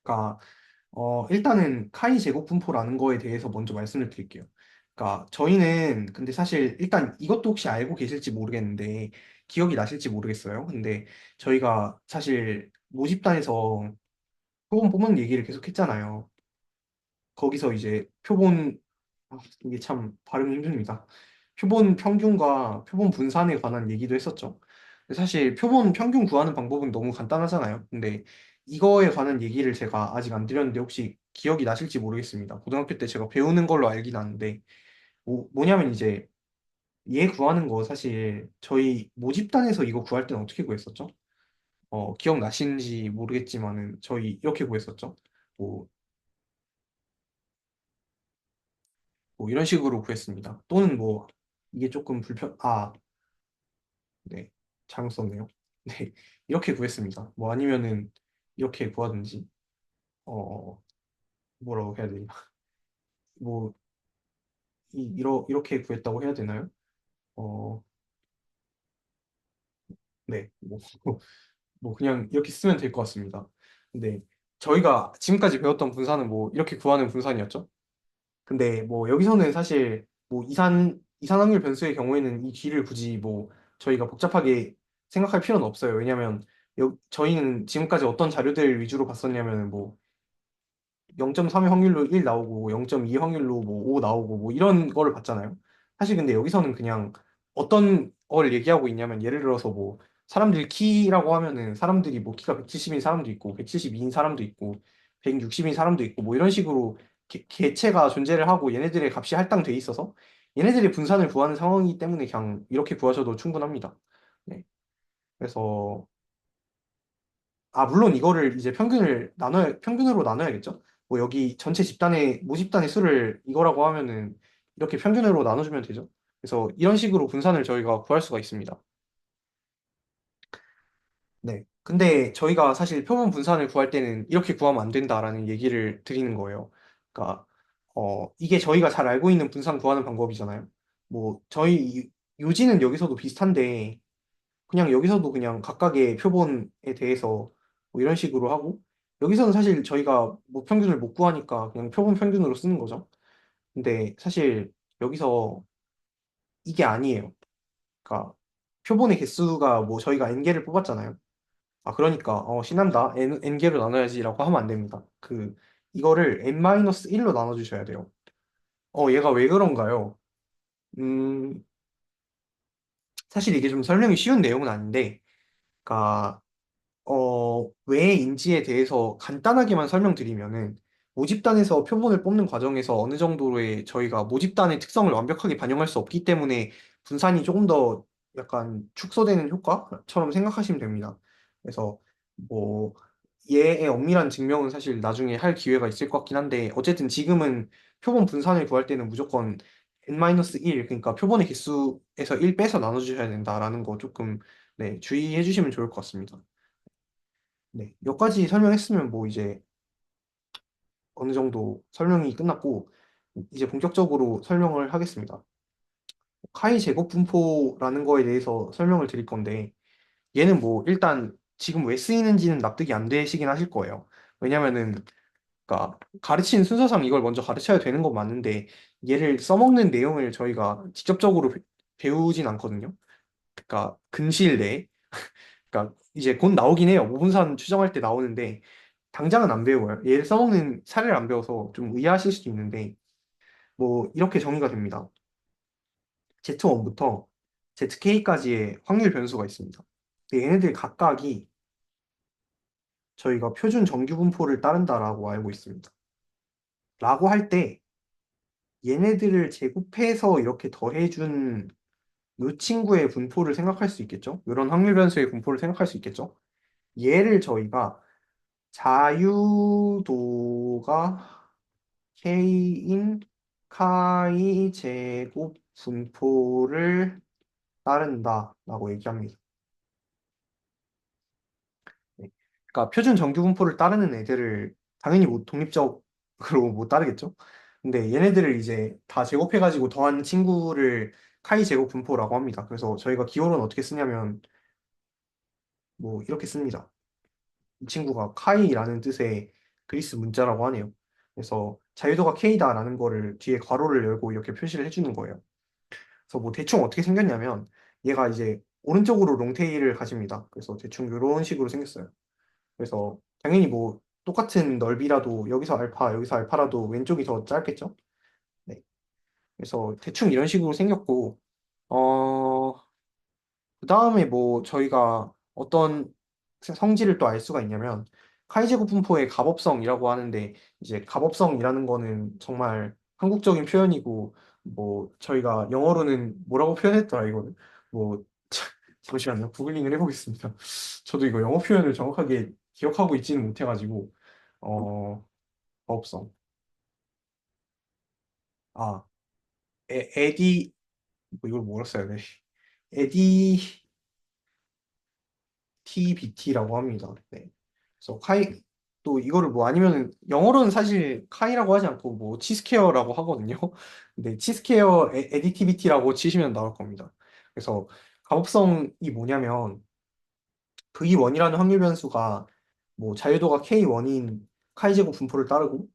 S1: 그러니까 일단은 카이 제곱 분포라는 거에 대해서 먼저 말씀을 드릴게요. 그러니까 저희는 근데 사실 일단 이것도 혹시 알고 계실지 모르겠는데 기억이 나실지 모르겠어요. 근데 저희가 사실 모집단에서 표본 뽑는 얘기를 계속 했잖아요. 거기서 이제 이게 참 발음이 힘듭니다. 표본 평균과 표본 분산에 관한 얘기도 했었죠. 근데 사실 표본 평균 구하는 방법은 너무 간단하잖아요. 근데 이거에 관한 얘기를 제가 아직 안 드렸는데 혹시 기억이 나실지 모르겠습니다. 고등학교 때 제가 배우는 걸로 알긴 아는데 뭐냐면 이제 얘 구하는 거 사실 저희 모집단에서 이거 구할 때는 어떻게 구했었죠? 기억나시는지 모르겠지만은 저희 이렇게 구했었죠. 뭐, 뭐 이런 식으로 구했습니다. 또는 뭐 이게 조금 네, 잘못 썼네요. 네, 이렇게 구했습니다. 뭐 아니면은 이렇게 구하든지 어, 뭐라고 해야 되나? 뭐 이렇게 구했다고 해야 되나요? 어, 네, 뭐, 뭐 그냥 이렇게 쓰면 될 것 같습니다. 근데 저희가 지금까지 배웠던 분사는 뭐 이렇게 구하는 분산이었죠. 근데 뭐 여기서는 사실 뭐 이산 확률 변수의 경우에는 이 뒤를 굳이 뭐 저희가 복잡하게 생각할 필요는 없어요. 왜냐하면 저희는 지금까지 어떤 자료들 위주로 봤었냐면 뭐 0.3의 확률로 1 나오고 0.2 확률로 뭐 5 나오고 뭐 이런 거를 봤잖아요. 사실 근데 여기서는 그냥 어떤 걸 얘기하고 있냐면 예를 들어서 뭐 사람들 키라고 하면은 사람들이 뭐 키가 170인 사람도 있고 172인 사람도 있고 160인 사람도 있고 뭐 이런 식으로 개체가 존재를 하고 얘네들의 값이 할당돼 있어서 얘네들의 분산을 구하는 상황이기 때문에 그냥 이렇게 구하셔도 충분합니다. 네. 그래서 물론 이거를 이제 평균으로 나눠야겠죠? 뭐 여기 전체 모집단의 수를 이거라고 하면은 이렇게 평균으로 나눠주면 되죠. 그래서 이런 식으로 분산을 저희가 구할 수가 있습니다. 네. 근데 저희가 사실 표본 분산을 구할 때는 이렇게 구하면 안 된다라는 얘기를 드리는 거예요. 그러니까, 이게 저희가 잘 알고 있는 분산 구하는 방법이잖아요. 뭐, 요지는 여기서도 비슷한데, 그냥 여기서도 그냥 각각의 표본에 대해서 뭐 이런 식으로 하고 여기서는 사실 저희가 뭐 평균을 못 구하니까 그냥 표본 평균으로 쓰는 거죠. 근데 사실 여기서 이게 아니에요. 그러니까 표본의 개수가 뭐 저희가 n개를 뽑았잖아요. 그러니까 신난다. n개로 나눠야지라고 하면 안 됩니다. 이거를 n-1로 나눠주셔야 돼요. 얘가 왜 그런가요? 음, 사실 이게 좀 설명이 쉬운 내용은 아닌데, 그러니까 왜인지에 대해서 간단하게만 설명드리면은 모집단에서 표본을 뽑는 과정에서 어느 정도의 저희가 모집단의 특성을 완벽하게 반영할 수 없기 때문에 분산이 조금 더 약간 축소되는 효과처럼 생각하시면 됩니다. 그래서 뭐 얘의 엄밀한 증명은 사실 나중에 할 기회가 있을 것 같긴 한데 어쨌든 지금은 표본 분산을 구할 때는 무조건 n-1 그러니까 표본의 개수에서 1 빼서 나눠주셔야 된다라는 거 조금 네, 주의해 주시면 좋을 것 같습니다. 네, 여기까지 설명했으면 뭐 이제 어느 정도 설명이 끝났고 이제 본격적으로 설명을 하겠습니다. 카이 제곱 분포라는 거에 대해서 설명을 드릴 건데 얘는 뭐 일단 지금 왜 쓰이는지는 납득이 안 되시긴 하실 거예요. 왜냐면은 그러니까 가르치는 순서상 이걸 먼저 가르쳐야 되는 건 맞는데 얘를 써먹는 내용을 저희가 직접적으로 배우진 않거든요. 그러니까 근시일 내에 그러니까 이제 곧 나오긴 해요. 오분산 추정할 때 나오는데 당장은 안 배워요. 얘를 써먹는 사례를 안 배워서 좀 의아하실 수도 있는데 뭐 이렇게 정의가 됩니다. Z1부터 ZK까지의 확률 변수가 있습니다. 근데 얘네들 각각이 저희가 표준 정규 분포를 따른다라고 알고 있습니다. 라고 할 때 얘네들을 제곱해서 이렇게 더해준 이 친구의 분포를 생각할 수 있겠죠? 이런 확률 변수의 분포를 생각할 수 있겠죠? 얘를 저희가 자유도가 K인 카이 제곱 분포를 따른다라고 얘기합니다. 네. 그러니까 표준 정규 분포를 따르는 애들을 당연히 뭐 독립적으로 못 따르겠죠. 근데 얘네들을 이제 다 제곱해가지고 더한 친구를 카이 제곱 분포라고 합니다. 그래서 저희가 기호로는 어떻게 쓰냐면 뭐 이렇게 씁니다. 이 친구가 카이라는 뜻의 그리스 문자라고 하네요. 그래서 자유도가 K다라는 거를 뒤에 괄호를 열고 이렇게 표시를 해주는 거예요. 그래서 뭐 대충 어떻게 생겼냐면 얘가 이제 오른쪽으로 롱테일을 가집니다. 그래서 대충 이런 식으로 생겼어요. 그래서 당연히 뭐 똑같은 넓이라도 여기서 알파라도 왼쪽이 더 짧겠죠? 네. 그래서 대충 이런 식으로 생겼고 어 그다음에 뭐 저희가 어떤 성질을 또 알 수가 있냐면 카이제곱 분포의 갑업성이라고 하는데 이제 갑업성이라는 거는 정말 한국적인 표현이고 뭐 저희가 영어로는 뭐라고 표현했더라 이거는 뭐 잠시만요. 구글링을 해보겠습니다. 저도 이거 영어 표현을 정확하게 기억하고 있지는 못해가지고 어 갑업성 아 에디 뭐 이걸 뭐라 써야 돼? 에디티비티라고 합니다. 네. 그래서 카이 또 이거를 뭐 아니면 영어로는 사실 카이라고 하지 않고 뭐 치스케어라고 하거든요. 근데 치스케어 에디티비티라고 치시면 나올 겁니다. 그래서 가법성이 뭐냐면 V1이라는 확률 변수가 뭐 자유도가 K1인 카이제곱 분포를 따르고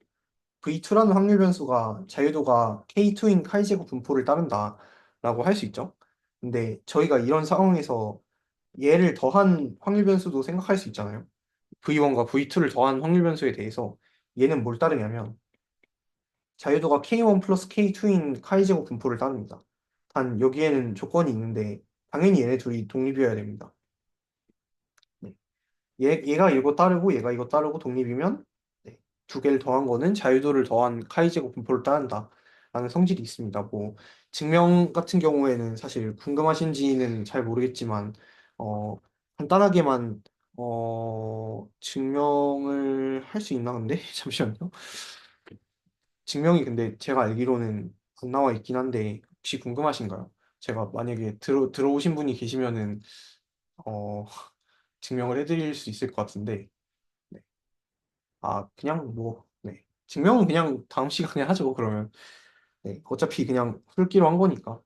S1: V2라는 확률 변수가 자유도가 K2인 카이제곱 분포를 따른다라고 할 수 있죠. 근데 저희가 이런 상황에서 얘를 더한 확률 변수도 생각할 수 있잖아요. V1과 V2를 더한 확률 변수에 대해서 얘는 뭘 따르냐면 자유도가 K1 플러스 K2인 카이제곱 분포를 따릅니다. 단 여기에는 조건이 있는데 당연히 얘네 둘이 독립이어야 됩니다. 네. 얘가 이거 따르고 얘가 이거 따르고 독립이면 네, 두 개를 더한 거는 자유도를 더한 카이제곱 분포를 따른다 라는 성질이 있습니다. 뭐 증명 같은 경우에는 사실 궁금하신지는 잘 모르겠지만 간단하게만 증명을 할 수 있나 근데 잠시만요. 증명이 근데 제가 알기로는 안 나와 있긴 한데 혹시 궁금하신가요? 제가 만약에 들어오신 분이 계시면은 어, 증명을 해드릴 수 있을 것 같은데 네. 아, 그냥 뭐, 네. 증명은 그냥 다음 시간에 하죠, 그러면. 네. 어차피 그냥 풀기로 한 거니까.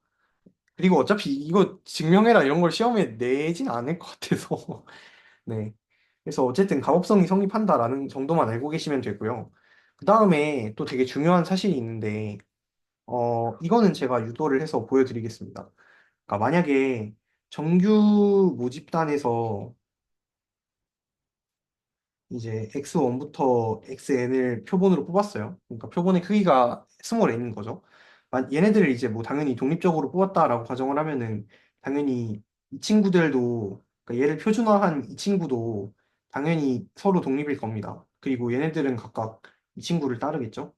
S1: 그리고 어차피 이거 증명해라 이런 걸 시험에 내진 않을 것 같아서. 네. 그래서 어쨌든 가법성이 성립한다라는 정도만 알고 계시면 되고요. 그 다음에 또 되게 중요한 사실이 있는데, 이거는 제가 유도를 해서 보여드리겠습니다. 그러니까 만약에 정규 모집단에서 이제 x1부터 xn을 표본으로 뽑았어요. 그러니까 표본의 크기가 스몰 n인 거죠. 얘네들을 이제 뭐 당연히 독립적으로 뽑았다라고 가정을 하면은 당연히 이 친구들도 그러니까 얘를 표준화한 이 친구도 당연히 서로 독립일 겁니다. 그리고 얘네들은 각각 이 친구를 따르겠죠.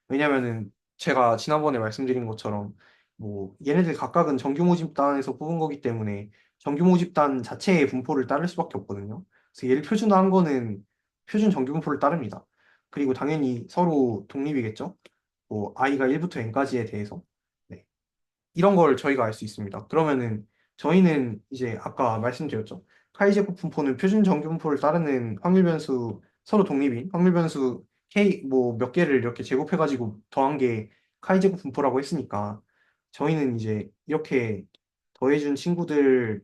S1: 왜냐면은 제가 지난번에 말씀드린 것처럼 뭐 얘네들 각각은 정규 모집단에서 뽑은 거기 때문에 정규 모집단 자체의 분포를 따를 수밖에 없거든요. 그래서 얘를 표준화한 거는 표준 정규 분포를 따릅니다. 그리고 당연히 서로 독립이겠죠. 뭐 i가 1부터 n까지에 대해서. 네. 이런 걸 저희가 알 수 있습니다. 그러면은 저희는 이제 아까 말씀드렸죠. 카이제곱 분포는 표준 정규 분포를 따르는 확률 변수 서로 독립인 확률 변수 K 뭐 몇 개를 이렇게 제곱해가지고 더한 게 카이제곱 분포라고 했으니까 저희는 이제 이렇게 더해준 친구들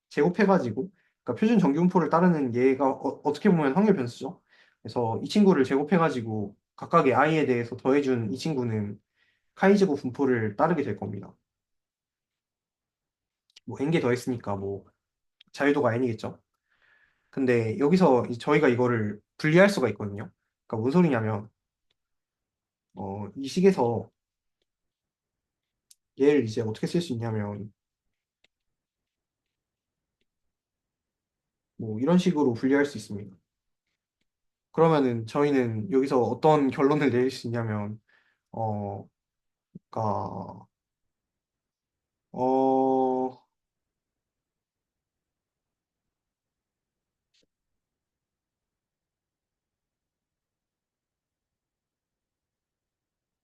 S1: 제곱해가지고 그러니까 표준 정규 분포를 따르는 얘가 떻게 보면 확률 변수죠. 그래서 이 친구를 제곱해가지고 각각의 i에 대해서 더해준 이 친구는 카이제곱 분포를 따르게 될 겁니다. 뭐 n개 더했으니까 뭐 자유도가 n이겠죠. 근데 여기서 저희가 이거를 분리할 수가 있거든요. 그러니까 뭔 소리냐면 이 식에서 얘를 이제 어떻게 쓸 수 있냐면 뭐 이런 식으로 분리할 수 있습니다. 그러면은 저희는 여기서 어떤 결론을 내릴 수 있냐면 어, 그러니까 어,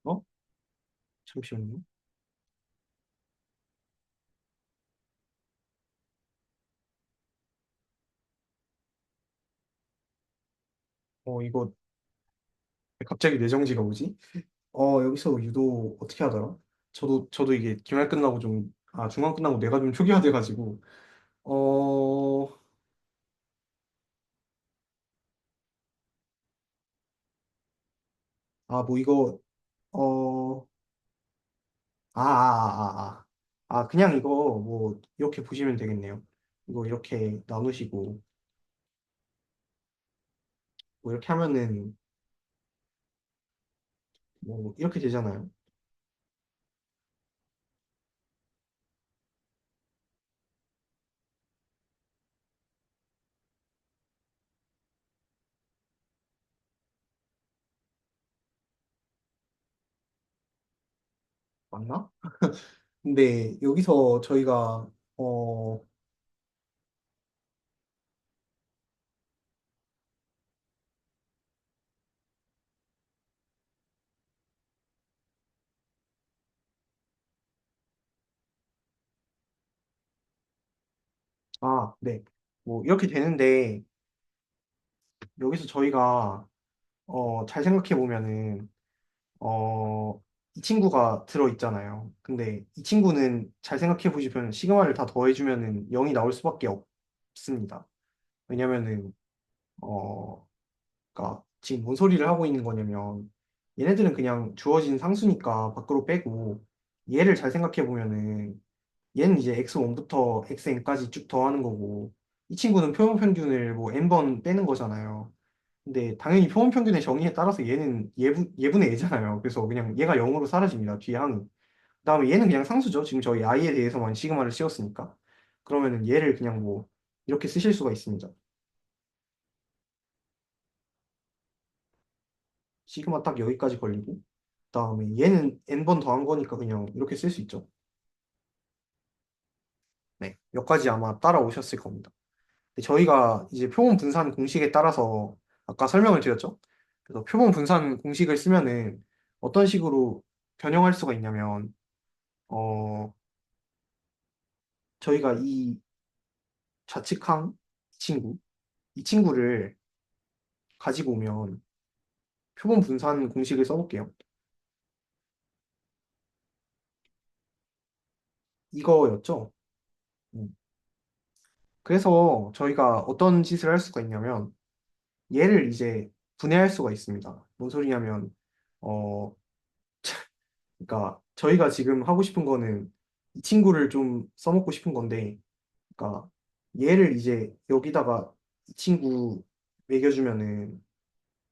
S1: 어? 잠시만요. 이거 갑자기 내정지가 뭐지? 여기서 유도 어떻게 하더라? 저도 이게 기말 끝나고 중간 끝나고 내가 좀 초기화돼가지고 어, 뭐 이거 어, 그냥 이거 뭐 이렇게 보시면 되겠네요. 이거 이렇게 나누시고 뭐 이렇게 하면은 뭐 이렇게 되잖아요. 맞나? 근데 여기서 저희가 어, 네. 뭐 이렇게 되는데 여기서 저희가 잘 생각해 보면은 어, 이 친구가 들어 있잖아요. 근데 이 친구는 잘 생각해 보시면 시그마를 다 더해주면은 0이 나올 수밖에 없습니다. 왜냐면은 어, 그러니까 지금 뭔 소리를 하고 있는 거냐면 얘네들은 그냥 주어진 상수니까 밖으로 빼고 얘를 잘 생각해 보면은 얘는 이제 x1부터 xn까지 쭉 더하는 거고 이 친구는 표본 평균을 뭐 n번 빼는 거잖아요. 근데 당연히 표본 평균의 정의에 따라서 얘는 예분의 얘잖아요. 그래서 그냥 얘가 0으로 사라집니다. 뒤에 항이. 그다음에 얘는 그냥 상수죠. 지금 저희 i에 대해서만 시그마를 씌웠으니까. 그러면은 얘를 그냥 뭐 이렇게 쓰실 수가 있습니다. 시그마 딱 여기까지 걸리고 그다음에 얘는 n번 더한 거니까 그냥 이렇게 쓸 수 있죠. 네. 여기까지 아마 따라오셨을 겁니다. 근데 저희가 이제 표본 분산 공식에 따라서 아까 설명을 드렸죠. 그래서 표본 분산 공식을 쓰면은 어떤 식으로 변형할 수가 있냐면 어 저희가 이 좌측항 친구 이 친구를 가지고 오면 표본 분산 공식을 써볼게요. 이거였죠. 음. 그래서 저희가 어떤 짓을 할 수가 있냐면 얘를 이제 분해할 수가 있습니다. 뭔 소리냐면 어 그러니까 저희가 지금 하고 싶은 거는 이 친구를 좀 써먹고 싶은 건데 그러니까 얘를 이제 여기다가 이 친구 매겨주면은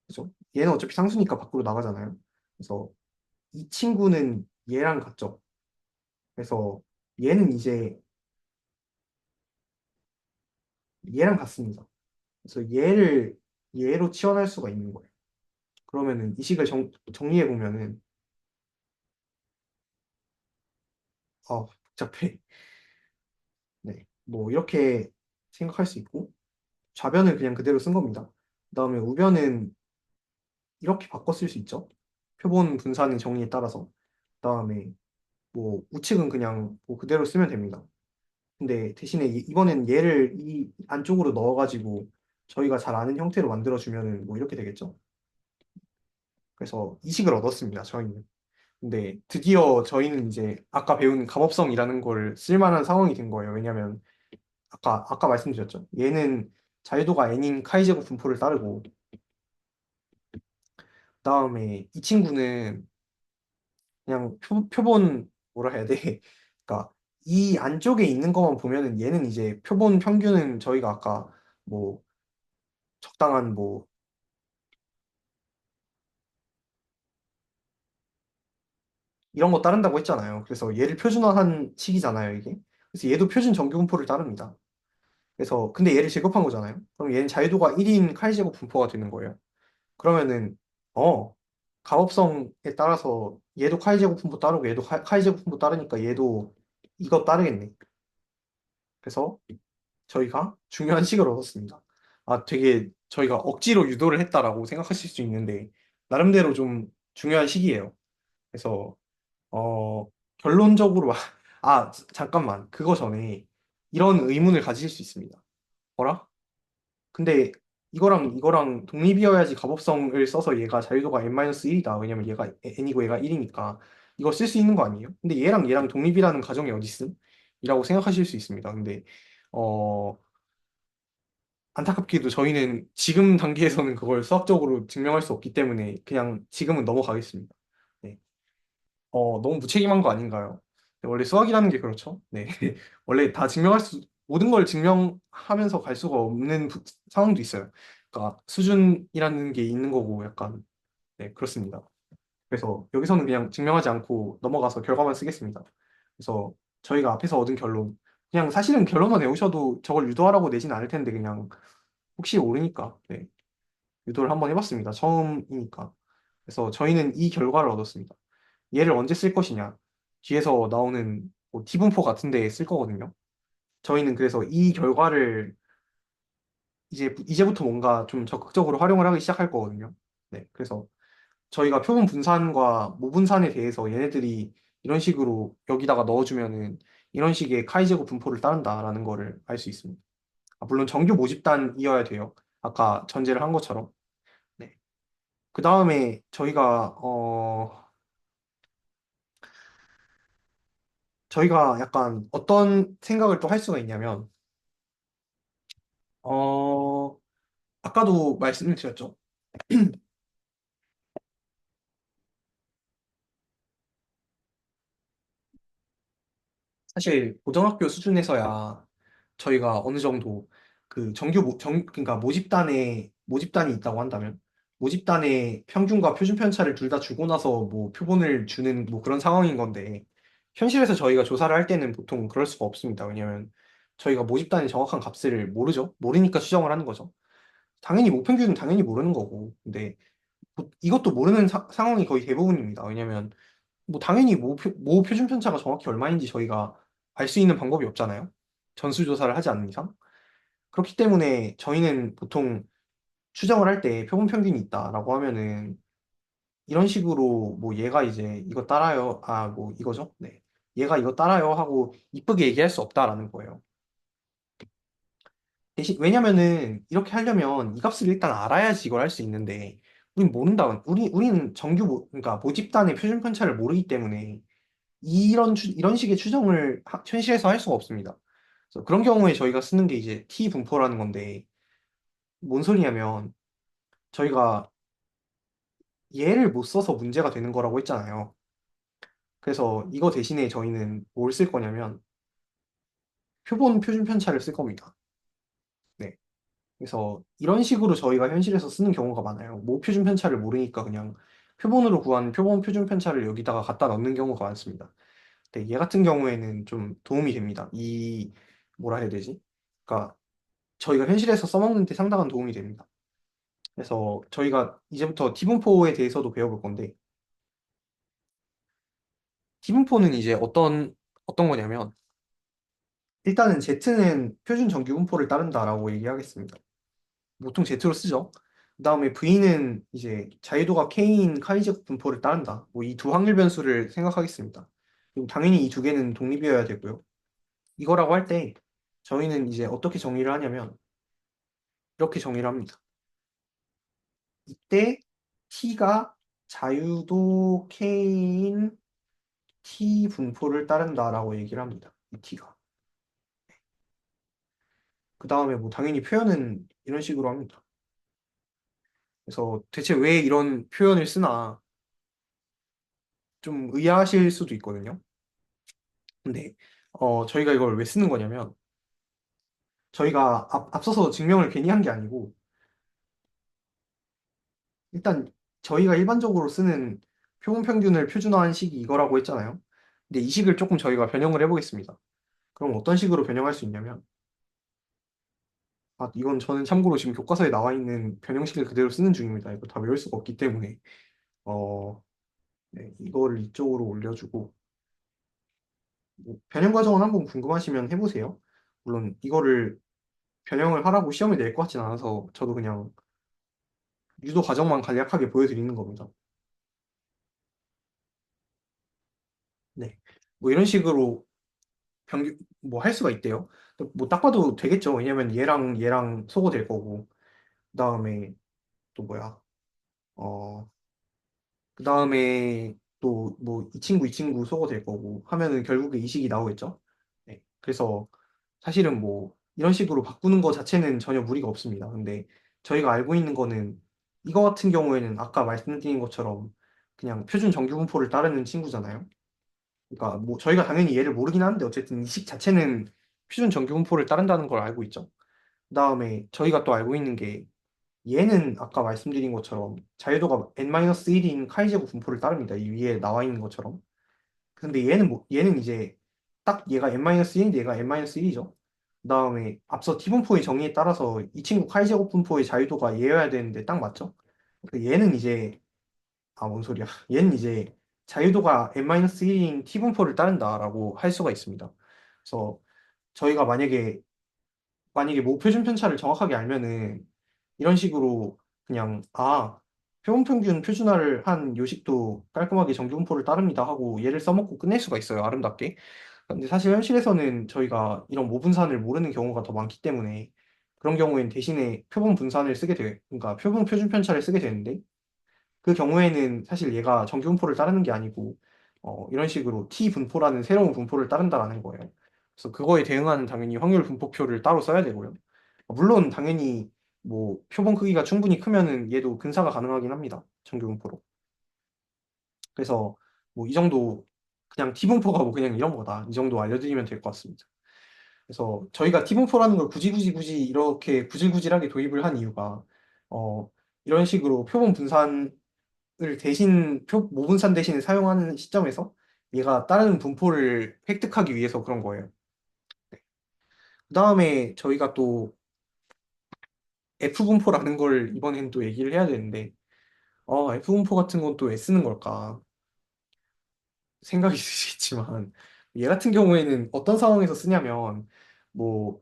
S1: 그죠? 얘는 어차피 상수니까 밖으로 나가잖아요. 그래서 이 친구는 얘랑 같죠. 그래서 얘는 이제 얘랑 같습니다. 그래서 얘를 얘로 치환할 수가 있는 거예요. 그러면은 이 식을 정리해 보면은 복잡해. 네, 뭐 이렇게 생각할 수 있고 좌변을 그냥 그대로 쓴 겁니다. 그다음에 우변은 이렇게 바꿔 쓸 수 있죠. 표본 분산의 정리에 따라서. 그다음에 뭐 우측은 그냥 뭐 그대로 쓰면 됩니다. 근데 대신에 이번엔 얘를 이 안쪽으로 넣어가지고 저희가 잘 아는 형태로 만들어주면은 뭐 이렇게 되겠죠. 그래서 이식을 얻었습니다. 저희는. 근데 드디어 저희는 이제 아까 배운 감업성이라는 걸 쓸만한 상황이 된 거예요. 왜냐면 아까 말씀드렸죠. 얘는 자유도가 n인 카이제곱 분포를 따르고 그다음에 이 친구는 그냥 표본 뭐라 해야 돼? 그러니까 이 안쪽에 있는 것만 보면은 얘는 이제 표본 평균은 저희가 아까 뭐 적당한 뭐 이런 거 따른다고 했잖아요. 그래서 얘를 표준화한 식이잖아요, 이게. 그래서 얘도 표준 정규 분포를 따릅니다. 그래서 근데 얘를 제곱한 거잖아요. 그럼 얘는 자유도가 1인 카이제곱 분포가 되는 거예요. 그러면은 어 가업성에 따라서 얘도 카이제곱 분포 따르고 얘도 카이제곱 분포 따르니까 얘도 이거 따르겠네. 그래서 저희가 중요한 식을 얻었습니다. 되게 저희가 억지로 유도를 했다라고 생각하실 수 있는데 나름대로 좀 중요한 식이에요. 그래서 어 결론적으로 잠깐만 그거 전에 이런 의문을 가지실 수 있습니다. 뭐라? 근데 이거랑 독립이어야지 값업성을 써서 얘가 자유도가 n-1이다. 왜냐면 얘가 n이고 얘가 1이니까 이거 쓸 수 있는 거 아니에요? 근데 얘랑 독립이라는 가정이 어디 있음? 이라고 생각하실 수 있습니다. 근데 어 안타깝게도 저희는 지금 단계에서는 그걸 수학적으로 증명할 수 없기 때문에 그냥 지금은 넘어가겠습니다. 네. 너무 무책임한 거 아닌가요? 네, 원래 수학이라는 게 그렇죠. 네. 원래 모든 걸 증명하면서 갈 수가 없는 상황도 있어요. 그러니까 수준이라는 게 있는 거고 약간, 네, 그렇습니다. 그래서 여기서는 그냥 증명하지 않고 넘어가서 결과만 쓰겠습니다. 그래서 저희가 앞에서 얻은 결론, 그냥 사실은 결론만 외우셔도 저걸 유도하라고 내진 않을 텐데 그냥 혹시 모르니까, 네, 유도를 한번 해봤습니다. 처음이니까. 그래서 저희는 이 결과를 얻었습니다. 얘를 언제 쓸 것이냐? 뒤에서 나오는 뭐 T분포 같은 데에 쓸 거거든요. 저희는 그래서 이 결과를 이제부터 뭔가 좀 적극적으로 활용을 하기 시작할 거거든요. 네, 그래서 저희가 표본 분산과 모분산에 대해서 얘네들이 이런 식으로 여기다가 넣어주면은 이런 식의 카이제곱 분포를 따른다라는 거를 알 수 있습니다. 아, 물론 정규 모집단이어야 돼요. 아까 전제를 한 것처럼. 네. 그 다음에 저희가 약간 어떤 생각을 또 할 수가 있냐면, 어, 아까도 말씀을 드렸죠. 사실 고등학교 수준에서야 저희가 어느 정도 그 그러니까 모집단이 있다고 한다면 모집단의 평균과 표준 편차를 둘 다 주고 나서 뭐 표본을 주는 뭐 그런 상황인 건데 현실에서 저희가 조사를 할 때는 보통 그럴 수가 없습니다. 왜냐하면 저희가 모집단의 정확한 값을 모르죠. 모르니까 추정을 하는 거죠. 당연히 모평균은 당연히 모르는 거고 근데 이것도 모르는 상황이 거의 대부분입니다. 왜냐하면 뭐 당연히 모 표준 편차가 정확히 얼마인지 저희가 알 수 있는 방법이 없잖아요. 전수조사를 하지 않는 이상. 그렇기 때문에 저희는 보통 추정을 할 때 표본 평균이 있다라고 하면은 이런 식으로 뭐 얘가 이제 이거 따라요. 아, 뭐 이거죠. 네. 얘가 이거 따라요 하고 이쁘게 얘기할 수 없다라는 거예요. 대신 왜냐면은 이렇게 하려면 이 값을 일단 알아야지 이걸 할 수 있는데 우린 모른다. 우리는 그러니까 모집단의 표준 편차를 모르기 때문에 이런 식의 추정을 현실에서 할 수가 없습니다. 그래서 그런 경우에 저희가 쓰는 게 이제 T 분포라는 건데 뭔 소리냐면 저희가 얘를 못 써서 문제가 되는 거라고 했잖아요. 그래서 이거 대신에 저희는 뭘 쓸 거냐면 표본 표준 편차를 쓸 겁니다. 네. 그래서 이런 식으로 저희가 현실에서 쓰는 경우가 많아요. 모 표준 편차를 모르니까 그냥 표본으로 구한 표본 표준 편차를 여기다가 갖다 넣는 경우가 많습니다. 네, 얘 같은 경우에는 좀 도움이 됩니다. 뭐라 해야 되지? 그러니까 저희가 현실에서 써먹는 데 상당한 도움이 됩니다. 그래서 저희가 이제부터 T분포에 대해서도 배워볼 건데, T분포는 이제 어떤 거냐면, 일단은 Z는 표준 정규 분포를 따른다라고 얘기하겠습니다. 보통 Z로 쓰죠. 그 다음에 V는 이제 자유도가 K인 카이제곱 분포를 따른다. 뭐 이 두 확률 변수를 생각하겠습니다. 그리고 당연히 이 두 개는 독립이어야 되고요. 이거라고 할 때 저희는 이제 어떻게 정의를 하냐면 이렇게 정의를 합니다. 이때 T가 자유도 K인 T 분포를 따른다라고 얘기를 합니다. 이 T가. 그 다음에 뭐 당연히 표현은 이런 식으로 합니다. 그래서 대체 왜 이런 표현을 쓰나 좀 의아하실 수도 있거든요. 근데 저희가 이걸 왜 쓰는 거냐면 저희가 앞서서 증명을 괜히 한 게 아니고 일단 저희가 일반적으로 쓰는 표본 평균을 표준화한 식이 이거라고 했잖아요. 근데 이 식을 조금 저희가 변형을 해보겠습니다. 그럼 어떤 식으로 변형할 수 있냐면 아, 이건 저는 참고로 지금 교과서에 나와 있는 변형식을 그대로 쓰는 중입니다. 이거 다 외울 수가 없기 때문에 어, 네, 이거를 이쪽으로 올려주고 뭐 변형 과정은 한번 궁금하시면 해보세요. 물론 이거를 변형을 하라고 시험에 낼 것 같진 않아서 저도 그냥 유도 과정만 간략하게 보여드리는 겁니다. 네, 뭐 이런 식으로 뭐 할 수가 있대요. 뭐 딱 봐도 되겠죠. 왜냐면 얘랑 소거 될 거고 그다음에 또 뭐야? 어, 그다음에 또 뭐 이 친구 소거 될 거고 하면은 결국에 이 식이 나오겠죠. 네. 그래서 사실은 뭐 이런 식으로 바꾸는 거 자체는 전혀 무리가 없습니다. 근데 저희가 알고 있는 거는 이거 같은 경우에는 아까 말씀드린 것처럼 그냥 표준 정규 분포를 따르는 친구잖아요. 그러니까 뭐 저희가 당연히 얘를 모르긴 하는데 어쨌든 이 식 자체는 표준 정규 분포를 따른다는 걸 알고 있죠. 그다음에 저희가 또 알고 있는 게 얘는 아까 말씀드린 것처럼 자유도가 n-1인 카이제곱 분포를 따릅니다. 이 위에 나와 있는 것처럼. 근데 얘는 이제 딱 얘가 n-1인데 얘가 n-1이죠. 그다음에 앞서 T분포의 정의에 따라서 이 친구 카이제곱 분포의 자유도가 얘여야 되는데 딱 맞죠? 그 얘는 이제 뭔 소리야. 얘는 이제 자유도가 n-1인 t분포를 따른다라고 할 수가 있습니다. 그래서 저희가 만약에 뭐 표준 편차를 정확하게 알면은 이런 식으로 그냥 표본 평균 표준화를 한 요식도 깔끔하게 정규분포를 따릅니다 하고 얘를 써먹고 끝낼 수가 있어요. 아름답게. 근데 사실 현실에서는 저희가 이런 모분산을 모르는 경우가 더 많기 때문에 그런 경우엔 대신에 표본 분산을 쓰게 돼요. 그러니까 표본 표준 편차를 쓰게 되는데 그 경우에는 사실 얘가 정규 분포를 따르는 게 아니고 이런 식으로 t 분포라는 새로운 분포를 따른다라는 거예요. 그래서 그거에 대응하는 당연히 확률 분포표를 따로 써야 되고요. 물론 당연히 뭐 표본 크기가 충분히 크면은 얘도 근사가 가능하긴 합니다. 정규 분포로. 그래서 뭐 이 정도 그냥 t 분포가 뭐 그냥 이런 거다. 이 정도 알려드리면 될 것 같습니다. 그래서 저희가 t 분포라는 걸 굳이 이렇게 구질구질하게 도입을 한 이유가 어 이런 식으로 표본 분산 을 대신 모분산 대신에 사용하는 시점에서 얘가 다른 분포를 획득하기 위해서 그런 거예요. 그 다음에 저희가 또 F분포라는 걸 이번엔 또 얘기를 해야 되는데 F분포 같은 건 또 왜 쓰는 걸까? 생각이 드시겠지만 얘 같은 경우에는 어떤 상황에서 쓰냐면 뭐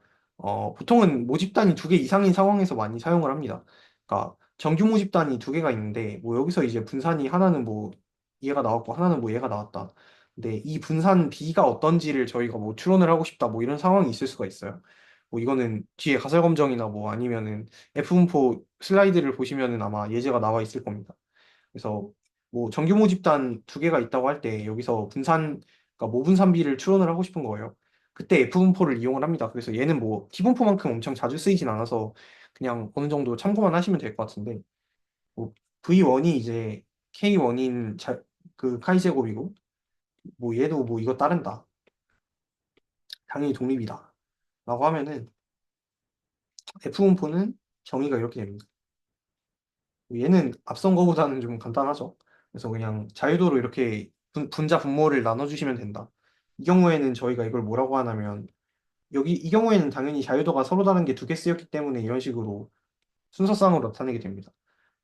S1: 보통은 모집단이 두 개 이상인 상황에서 많이 사용을 합니다. 그러니까 정규 모집단이 두 개가 있는데 뭐 여기서 이제 분산이 하나는 뭐 얘가 나왔고 하나는 뭐 얘가 나왔다. 근데 이 분산 B가 어떤지를 저희가 뭐 추론을 하고 싶다 뭐 이런 상황이 있을 수가 있어요. 뭐 이거는 뒤에 가설 검정이나 뭐 아니면은 F분포 슬라이드를 보시면은 아마 예제가 나와 있을 겁니다. 그래서 뭐 정규 모집단 두 개가 있다고 할 때 여기서 그러니까 모분산비를 추론을 하고 싶은 거예요. 그때 F분포를 이용을 합니다. 그래서 얘는 뭐 T분포만큼 엄청 자주 쓰이진 않아서 그냥 어느 정도 참고만 하시면 될 것 같은데 뭐 V1이 이제 K1인 그 카이 제곱이고 뭐 얘도 뭐 이거 따른다. 당연히 독립이다. 라고 하면은 F분포는 정의가 이렇게 됩니다. 얘는 앞선 거보다는 좀 간단하죠. 그래서 그냥 자유도로 이렇게 분자 분모를 나눠주시면 된다. 이 경우에는 저희가 이걸 뭐라고 하냐면 이 경우에는 당연히 자유도가 서로 다른 게 두 개 쓰였기 때문에 이런 식으로 순서상으로 나타내게 됩니다.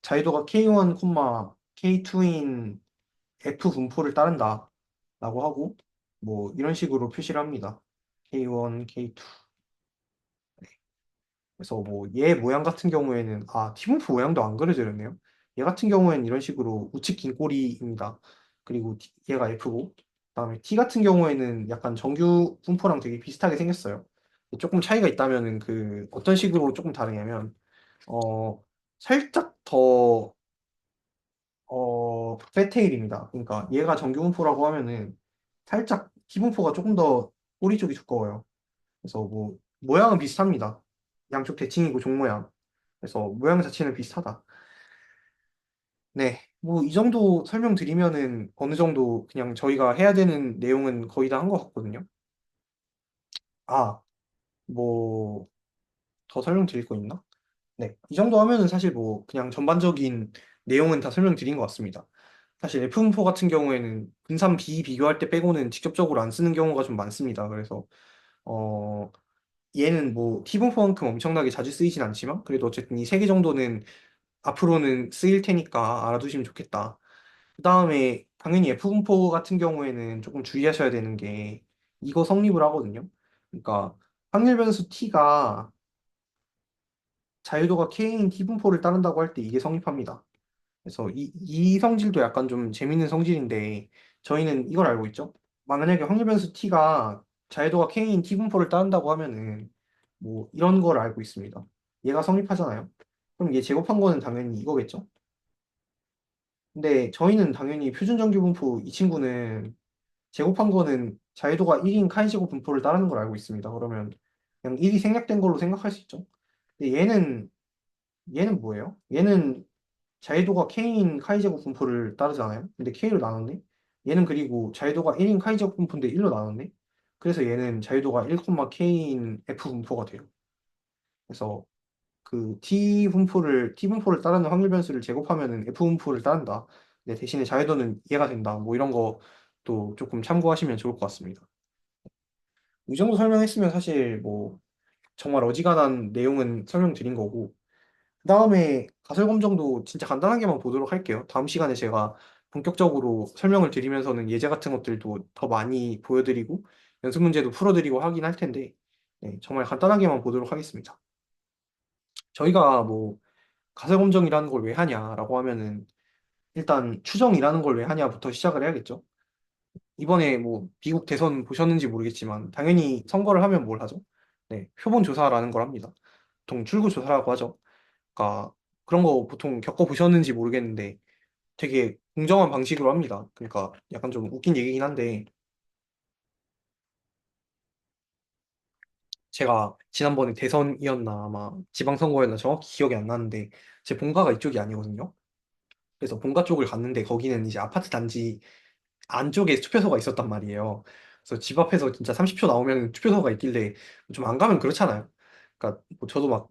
S1: 자유도가 K1, K2인 F 분포를 따른다 라고 하고 뭐 이런 식으로 표시를 합니다. K1, K2. 그래서 뭐 얘 모양 같은 경우에는 티분포 모양도 안 그려져 있네요. 얘 같은 경우에는 이런 식으로 우측 긴 꼬리입니다. 그리고 얘가 F고 그다음에 T 같은 경우에는 약간 정규 분포랑 되게 비슷하게 생겼어요. 조금 차이가 있다면은 그 어떤 식으로 조금 다르냐면 어 살짝 더 패테일입니다. 그러니까 얘가 정규 분포라고 하면은 살짝 T 분포가 조금 더 꼬리 쪽이 두꺼워요. 그래서 뭐 모양은 비슷합니다. 양쪽 대칭이고 종 모양. 그래서 모양 자체는 비슷하다. 네, 뭐 이 정도 설명드리면은 어느 정도 그냥 저희가 해야 되는 내용은 거의 다 한 것 같거든요. 아, 뭐 더 설명드릴 거 있나? 네, 이 정도 하면은 사실 뭐 그냥 전반적인 내용은 다 설명드린 것 같습니다. 사실 F4 같은 경우에는 분산 B 비교할 때 빼고는 직접적으로 안 쓰는 경우가 좀 많습니다. 그래서 어 얘는 뭐 T분포만큼 엄청나게 자주 쓰이진 않지만 그래도 어쨌든 이 세 개 정도는 앞으로는 쓰일 테니까 알아두시면 좋겠다. 그 다음에 당연히 F분포 같은 경우에는 조금 주의하셔야 되는 게 이거 성립을 하거든요. 그러니까 확률 변수 T가 자유도가 K인 T분포를 따른다고 할 때 이게 성립합니다. 그래서 이 성질도 약간 좀 재밌는 성질인데 저희는 이걸 알고 있죠. 만약에 확률 변수 T가 자유도가 K인 T분포를 따른다고 하면은 뭐 이런 걸 알고 있습니다. 얘가 성립하잖아요. 그럼 얘 제곱한 거는 당연히 이거겠죠. 근데 저희는 당연히 표준정규분포 이 친구는 제곱한 거는 자유도가 1인 카이제곱 분포를 따르는 걸 알고 있습니다. 그러면 그냥 1이 생략된 걸로 생각할 수 있죠. 근데 얘는 뭐예요? 얘는 자유도가 K인 카이제곱 분포를 따르잖아요. 근데 K로 나눴네. 얘는 그리고 자유도가 1인 카이제곱 분포인데 1로 나눴네. 그래서 얘는 자유도가 1, K인 F 분포가 돼요. 그래서 그 T 분포를 따르는 확률 변수를 제곱하면은 F 분포를 따른다. 근데 대신에 자유도는 얘가 된다. 뭐 이런 것도 조금 참고하시면 좋을 것 같습니다. 이 정도 설명했으면 사실 뭐 정말 어지간한 내용은 설명드린 거고 그 다음에 가설 검정도 진짜 간단하게만 보도록 할게요. 다음 시간에 제가 본격적으로 설명을 드리면서는 예제 같은 것들도 더 많이 보여드리고 연습 문제도 풀어드리고 하긴 할 텐데 네, 정말 간단하게만 보도록 하겠습니다. 저희가 뭐 가설검정이라는 걸 왜 하냐라고 하면은 일단 추정이라는 걸 왜 하냐부터 시작을 해야겠죠. 이번에 뭐 미국 대선 보셨는지 모르겠지만 당연히 선거를 하면 뭘 하죠? 네, 표본 조사라는 걸 합니다. 보통 출구 조사라고 하죠. 그러니까 그런 거 보통 겪어보셨는지 모르겠는데 되게 공정한 방식으로 합니다. 그러니까 약간 좀 웃긴 얘기긴 한데 제가 지난번에 대선이었나 아마 지방선거였나 정확히 기억이 안 나는데 제 본가가 이쪽이 아니거든요. 그래서 본가 쪽을 갔는데 거기는 이제 아파트 단지 안쪽에 투표소가 있었단 말이에요. 그래서 집 앞에서 진짜 30초 나오면 투표소가 있길래 좀 안 가면 그렇잖아요. 그러니까 뭐 저도 막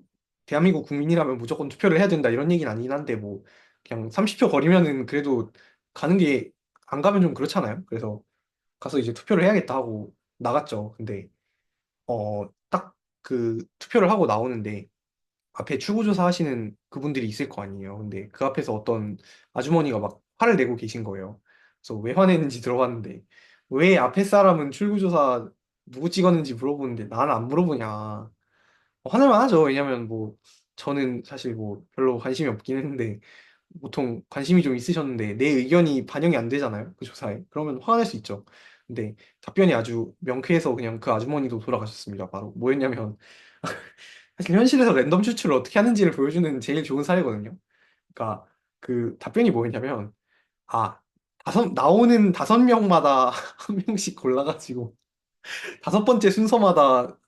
S1: 대한민국 국민이라면 무조건 투표를 해야 된다 이런 얘기는 아니긴 한데 뭐 그냥 30초 거리면은 그래도 가는 게 안 가면 좀 그렇잖아요. 그래서 가서 이제 투표를 해야겠다 하고 나갔죠. 근데 딱 그 투표를 하고 나오는데 앞에 출구조사 하시는 그분들이 있을 거 아니에요. 근데 그 앞에서 어떤 아주머니가 막 화를 내고 계신 거예요. 그래서 왜 화내는지 들어봤는데 왜 앞에 사람은 출구조사 누구 찍었는지 물어보는데 나는 안 물어보냐. 화낼만 하죠. 왜냐면 뭐 저는 사실 뭐 별로 관심이 없긴 했는데 보통 관심이 좀 있으셨는데 내 의견이 반영이 안 되잖아요. 그 조사에. 그러면 화가 날 수 있죠. 근데 답변이 아주 명쾌해서 그냥 그 아주머니도 돌아가셨습니다. 바로 뭐였냐면 사실 현실에서 랜덤 추출을 어떻게 하는지를 보여주는 제일 좋은 사례거든요. 그러니까 그 답변이 뭐였냐면 아 나오는 5명마다 한 명씩 골라가지고 5번째 순서마다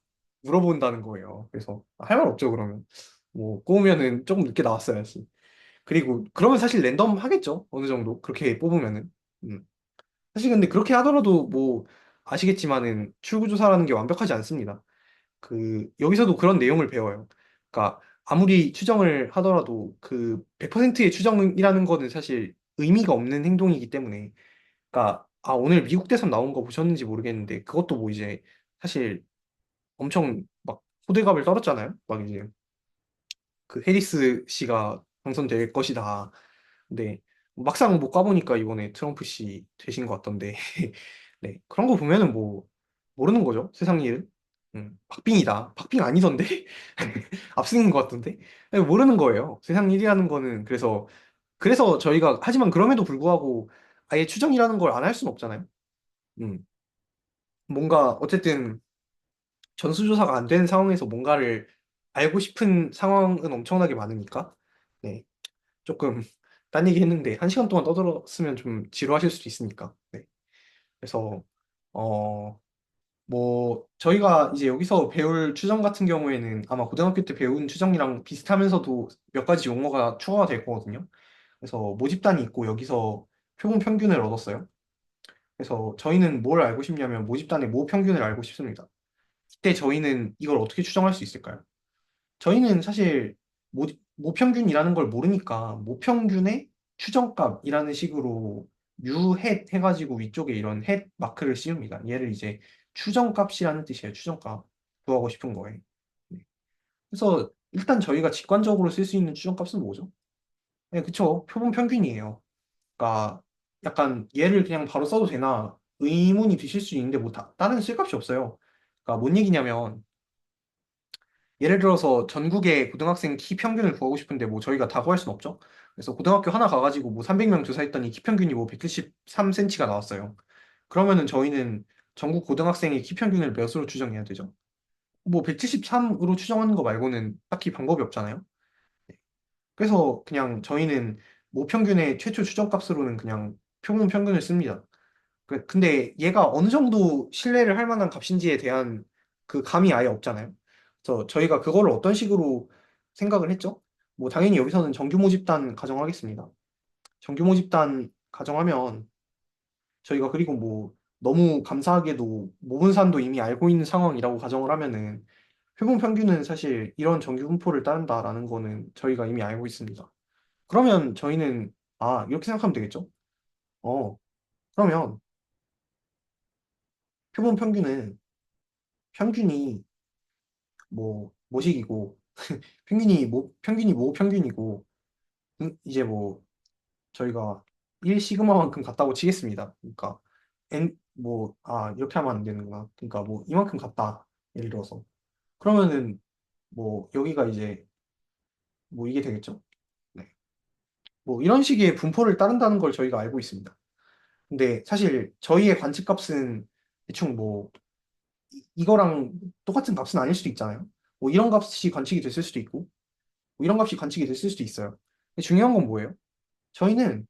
S1: 물어본다는 거예요. 그래서 할 말 없죠 그러면 뭐 꼬우면은 조금 늦게 나왔어야지. 그리고 그러면 사실 랜덤 하겠죠 어느 정도 그렇게 뽑으면은. 음. 사실 근데 그렇게 하더라도 뭐 아시겠지만은 출구조사라는 게 완벽하지 않습니다. 그 여기서도 그런 내용을 배워요. 그러니까 아무리 추정을 하더라도 그 100%의 추정이라는 거는 사실 의미가 없는 행동이기 때문에 그러니까 아 오늘 미국 대선 나온 거 보셨는지 모르겠는데 그것도 뭐 이제 사실 엄청 막 호들갑을 떨었잖아요. 막 이제 그 해리스 씨가 당선될 것이다. 근데 막상 못 가보니까 이번에 트럼프 씨 되신 것 같던데. 네, 그런 거 보면은 뭐 모르는 거죠. 세상 일은. 박빙이다. 박빙 아니던데? 압승인 것 같던데? 네, 모르는 거예요. 세상 일이라는 거는 그래서 저희가 하지만 그럼에도 불구하고 아예 추정이라는 걸 안 할 수는 없잖아요. 음. 뭔가 어쨌든 전수조사가 안 되는 상황에서 뭔가를 알고 싶은 상황은 엄청나게 많으니까. 네. 조금 딴 얘기 했는데 한 시간 동안 떠들었으면 좀 지루하실 수도 있으니까. 네. 그래서 어 뭐 저희가 이제 여기서 배울 추정 같은 경우에는 아마 고등학교 때 배운 추정이랑 비슷하면서도 몇 가지 용어가 추가가 될 거거든요. 그래서 모집단이 있고 여기서 표본 평균을 얻었어요. 그래서 저희는 뭘 알고 싶냐면 모집단의 모 평균을 알고 싶습니다. 이때 저희는 이걸 어떻게 추정할 수 있을까요? 저희는 사실 모평균이라는 걸 모르니까 모평균의 추정값이라는 식으로 유헷 해가지고 위쪽에 이런 헷 마크를 씌웁니다. 얘를 이제 추정값이라는 뜻이에요. 추정값 구하고 싶은 거예요. 네. 그래서 일단 저희가 직관적으로 쓸 수 있는 추정값은 뭐죠? 네, 그쵸. 표본 평균이에요. 그러니까 약간 얘를 그냥 바로 써도 되나 의문이 드실 수 있는데 뭐 다른 쓸 값이 없어요. 그러니까 뭔 얘기냐면 예를 들어서 전국의 고등학생 키 평균을 구하고 싶은데 뭐 저희가 다 구할 순 없죠. 그래서 고등학교 하나 가가지고 뭐 300명 조사했더니 키 평균이 뭐 173cm가 나왔어요. 그러면은 저희는 전국 고등학생의 키 평균을 몇으로 추정해야 되죠? 뭐 173으로 추정하는 거 말고는 딱히 방법이 없잖아요. 그래서 그냥 저희는 모평균의 최초 추정값으로는 그냥 표본 평균을 씁니다. 근데 얘가 어느 정도 신뢰를 할 만한 값인지에 대한 그 감이 아예 없잖아요. 그래서 저희가 그거를 어떤 식으로 생각을 했죠? 뭐 당연히 여기서는 정규 모집단 가정하겠습니다. 정규 모집단 가정하면 저희가 그리고 뭐 너무 감사하게도 모분산도 이미 알고 있는 상황이라고 가정을 하면은 표본 평균은 사실 이런 정규 분포를 따른다라는 거는 저희가 이미 알고 있습니다. 그러면 저희는 아 이렇게 생각하면 되겠죠? 어 그러면 표본 평균은 평균이 뭐 모식이고 평균이 모 평균이고 이제 뭐 저희가
S2: 1 시그마만큼 같다고 치겠습니다. 그러니까 이렇게 하면 안 되는구나. 그러니까 뭐 이만큼 같다. 예를 들어서. 그러면은 뭐 여기가 이제 뭐 이게 되겠죠? 네. 뭐 이런 식의 분포를 따른다는 걸 저희가 알고 있습니다. 근데 사실 저희의 관측값은 대충 뭐 이거랑 똑같은 값은 아닐 수도 있잖아요. 뭐 이런 값이 관측이 됐을 수도 있고 뭐 이런 값이 관측이 됐을 수도 있어요. 근데 중요한 건 뭐예요? 저희는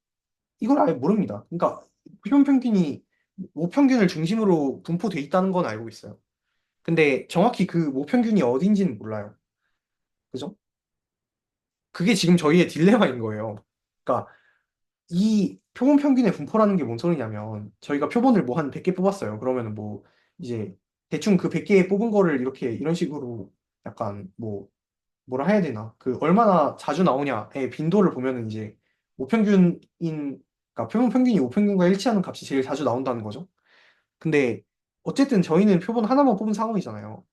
S2: 이걸 아예 모릅니다. 그러니까 표본 평균이 모평균을 중심으로 분포돼 있다는 건 알고 있어요. 근데 정확히 그 모평균이 어딘지는 몰라요. 그죠? 그게 지금 저희의 딜레마인 거예요. 그러니까 이 표본 평균의 분포라는 게 뭔 소리냐면 저희가 표본을 뭐 한 100개 뽑았어요. 그러면은 뭐 이제 대충 그 100개 뽑은 거를 이렇게 이런 식으로 약간 뭐 뭐라 해야 되나 그 얼마나 자주 나오냐의 빈도를 보면은 이제 모평균인 그러니까 표본 평균이 모평균과 일치하는 값이 제일 자주 나온다는 거죠. 근데 어쨌든 저희는 표본 하나만 뽑은 상황이잖아요.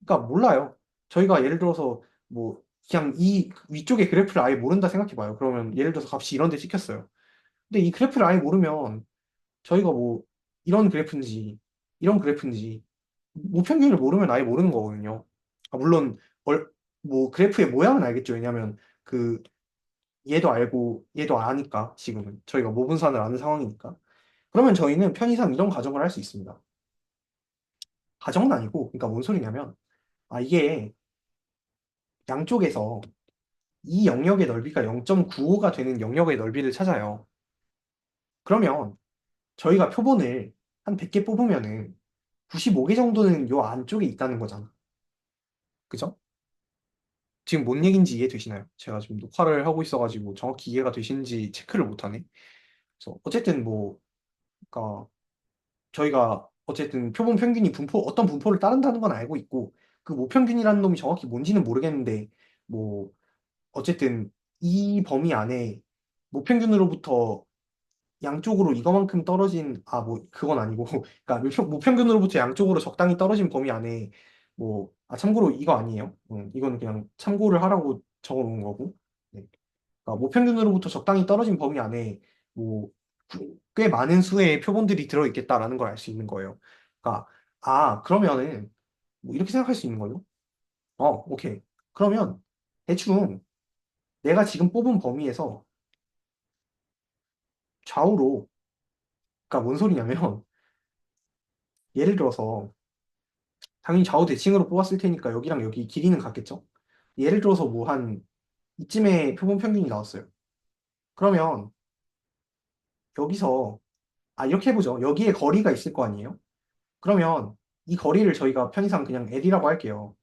S2: 그러니까 몰라요. 저희가 예를 들어서 뭐 그냥 이 위쪽의 그래프를 아예 모른다 생각해 봐요. 그러면 예를 들어서 값이 이런 데 찍혔어요. 근데 이 그래프를 아예 모르면 저희가 뭐 이런 그래프인지 이런 그래프인지 모평균을 모르면 아예 모르는 거거든요. 아, 물론 뭐 그래프의 모양은 알겠죠. 왜냐하면 그 얘도 알고 얘도 아니까 지금은 저희가 모분산을 아는 상황이니까. 그러면 저희는 편의상 이런 가정을 할 수 있습니다. 가정은 아니고 그러니까 뭔 소리냐면 이게 양쪽에서 이 영역의 넓이가 0.95가 되는 영역의 넓이를 찾아요. 그러면 저희가 표본을 한 100개 뽑으면은 95개 정도는 요 안쪽에 있다는 거잖아. 그죠? 지금 뭔 얘기인지 이해되시나요? 제가 지금 녹화를 하고 있어가지고 정확히 이해가 되시는지 체크를 못하네. 그래서 어쨌든 뭐, 그러니까 저희가 어쨌든 표본 평균이 어떤 분포를 따른다는 건 알고 있고 그 모평균이라는 놈이 정확히 뭔지는 모르겠는데 뭐 어쨌든 이 범위 안에 모평균으로부터 양쪽으로 이거만큼 떨어진 뭐 그건 아니고 그러니까 모평균으로부터 양쪽으로 적당히 떨어진 범위 안에 참고로 이거 아니에요. 이건 그냥 참고를 하라고 적어 놓은 거고. 네. 그러니까 모평균으로부터 적당히 떨어진 범위 안에 뭐 꽤 많은 수의 표본들이 들어 있겠다라는 걸 알 수 있는 거예요. 그러니까 그러면은 뭐 이렇게 생각할 수 있는 거예요. 오케이. 그러면 대충 내가 지금 뽑은 범위에서 좌우로 그러니까 뭔 소리냐면 예를 들어서 당연히 좌우 대칭으로 뽑았을 테니까 여기랑 여기 길이는 같겠죠? 예를 들어서 뭐 한 이쯤에 표본 평균이 나왔어요. 그러면 여기서 이렇게 해보죠. 여기에 거리가 있을 거 아니에요? 그러면 이 거리를 저희가 편의상 그냥 L이라고 할게요.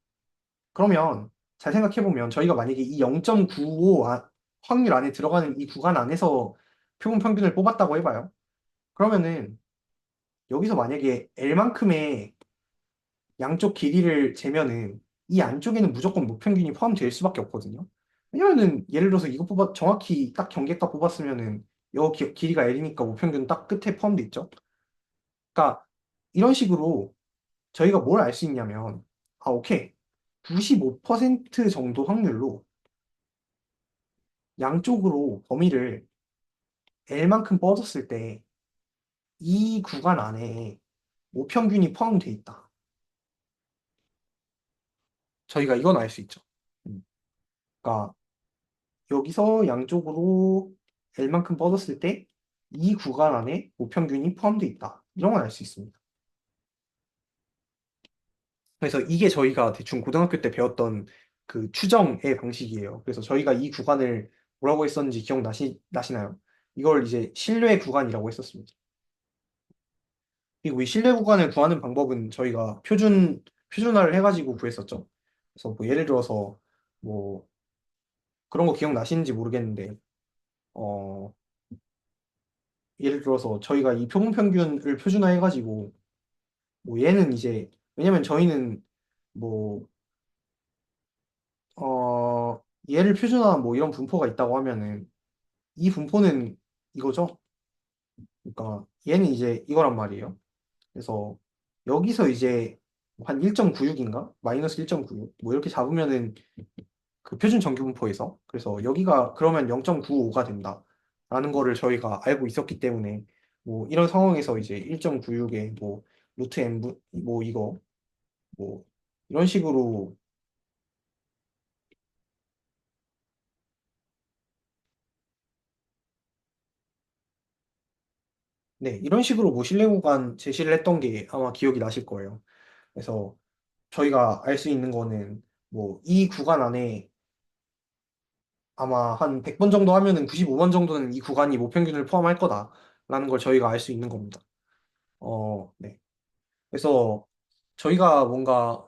S2: 그러면 잘 생각해보면 저희가 만약에 이 0.95 확률 안에 들어가는 이 구간 안에서 표본 평균을 뽑았다고 해봐요. 그러면은 여기서 만약에 L만큼의 양쪽 길이를 재면은 이 안쪽에는 무조건 무평균이 포함될 수밖에 없거든요. 왜냐면은 예를 들어서 이거 정확히 딱 경계값 뽑았으면은 길이가 L이니까 무평균 딱 끝에 포함돼 있죠. 그러니까 이런 식으로 저희가 뭘 알 수 있냐면 오케이. 95% 정도 확률로 양쪽으로 범위를 L만큼 뻗었을 때 이 구간 안에 모평균이 포함돼 있다. 저희가 이건 알 수 있죠. 그러니까 여기서 양쪽으로 L만큼 뻗었을 때 이 구간 안에 모평균이 포함되어 있다. 이런 걸 알 수 있습니다. 그래서 이게 저희가 대충 고등학교 때 배웠던 그 추정의 방식이에요. 그래서 저희가 이 구간을 뭐라고 했었는지 나시나요? 이걸 이제 신뢰 구간이라고 했었습니다. 그리고 이 신뢰 구간을 구하는 방법은 저희가 표준화를 해가지고 구했었죠. 그래서 뭐 예를 들어서 뭐 그런 거 기억나시는지 모르겠는데 어 예를 들어서 저희가 이 표본 평균을 표준화해가지고 뭐 얘는 이제 왜냐면 저희는 뭐 얘를 표준화한 뭐 이런 분포가 있다고 하면은 이 분포는 이거죠. 그러니까 얘는 이제 이거란 말이에요. 그래서 여기서 이제 한 1.96인가? 마이너스 1.96 뭐 이렇게 잡으면은 그 표준 정규 분포에서 그래서 여기가 그러면 0.95가 된다. 라는 거를 저희가 알고 있었기 때문에 뭐 이런 상황에서 이제 1.96에 뭐 루트 n 뭐 이거 뭐 이런 식으로 네, 이런 식으로 뭐 신뢰 구간 제시를 했던 게 아마 기억이 나실 거예요. 그래서 저희가 알 수 있는 거는 뭐 이 구간 안에 아마 한 100번 정도 하면은 95번 정도는 이 구간이 모평균을 포함할 거다라는 걸 저희가 알 수 있는 겁니다. 네. 그래서 저희가 뭔가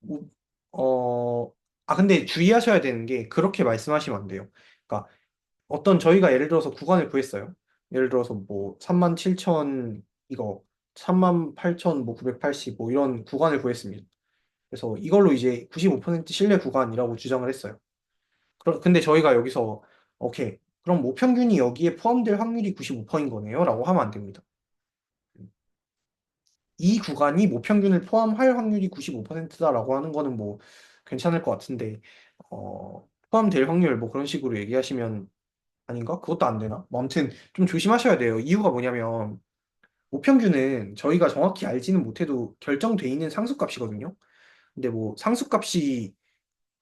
S2: 우- 어, 근데 주의하셔야 되는 게 그렇게 말씀하시면 안 돼요. 그러니까 어떤 저희가 예를 들어서 구간을 구했어요. 예를 들어서 뭐 37,000 이거 38,000 뭐 980 뭐 이런 구간을 구했습니다. 그래서 이걸로 이제 95% 신뢰 구간이라고 주장을 했어요. 근데 저희가 여기서 오케이. 그럼 모평균이 여기에 포함될 확률이 95%인 거네요. 라고 하면 안 됩니다. 이 구간이 모평균을 포함할 확률이 95%다라고 하는 거는 뭐 괜찮을 것 같은데 포함될 확률 뭐 그런 식으로 얘기하시면 아닌가? 그것도 안 되나? 뭐 아무튼 좀 조심하셔야 돼요. 이유가 뭐냐면 모평균은 저희가 정확히 알지는 못해도 결정돼 있는 상수값이거든요. 근데 뭐 상수값이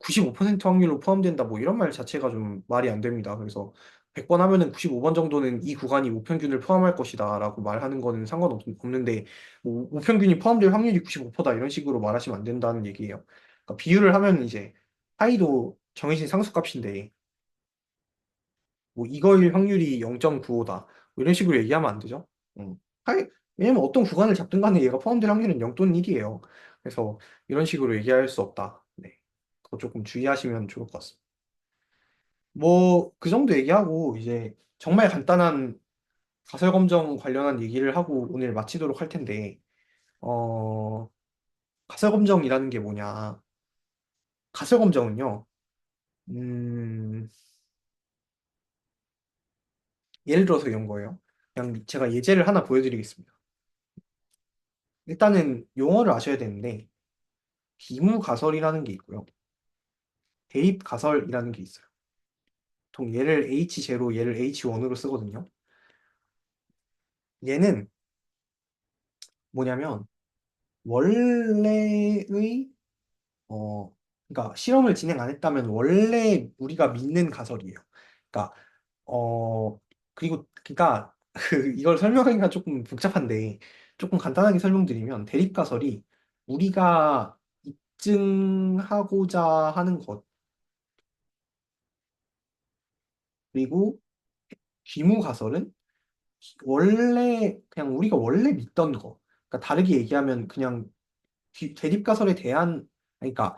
S2: 95% 확률로 포함된다 뭐 이런 말 자체가 좀 말이 안 됩니다. 그래서 100번 하면은 95번 정도는 이 구간이 우평균을 포함할 것이다 라고 말하는 거는 상관없는데 뭐 우평균이 포함될 확률이 95%다 이런 식으로 말하시면 안 된다는 얘기예요. 그러니까 비율을 하면 이제 파이도 정해진 상수값인데 뭐 이거일 확률이 0.95다 뭐 이런 식으로 얘기하면 안 되죠. 파이 왜냐면 어떤 구간을 잡든 간에 얘가 포함될 확률은 0 또는 1이에요. 그래서 이런 식으로 얘기할 수 없다. 네. 그거 조금 주의하시면 좋을 것 같습니다. 뭐, 그 정도 얘기하고, 이제, 정말 간단한 가설 검정 관련한 얘기를 하고 오늘 마치도록 할 텐데, 어, 가설 검정이라는 게 뭐냐. 가설 검정은요, 음, 예를 들어서 이런 거예요. 그냥 제가 예제를 하나 보여드리겠습니다. 일단은 용어를 아셔야 되는데, 비무 가설이라는 게 있고요. 대입 가설이라는 게 있어요. 보통 얘를 H0, 얘를 H1으로 쓰거든요. 얘는 뭐냐면, 원래의 그러니까 실험을 진행 안 했다면 원래 우리가 믿는 가설이에요. 그러니까 그리고 그러니까 이걸 설명하기가 조금 복잡한데 조금 간단하게 설명드리면 대립 가설이 우리가 입증하고자 하는 것 그리고 귀무 가설은 원래 그냥 우리가 원래 믿던 거. 그러니까 다르게 얘기하면 그냥 대립가설에 대한 그러니까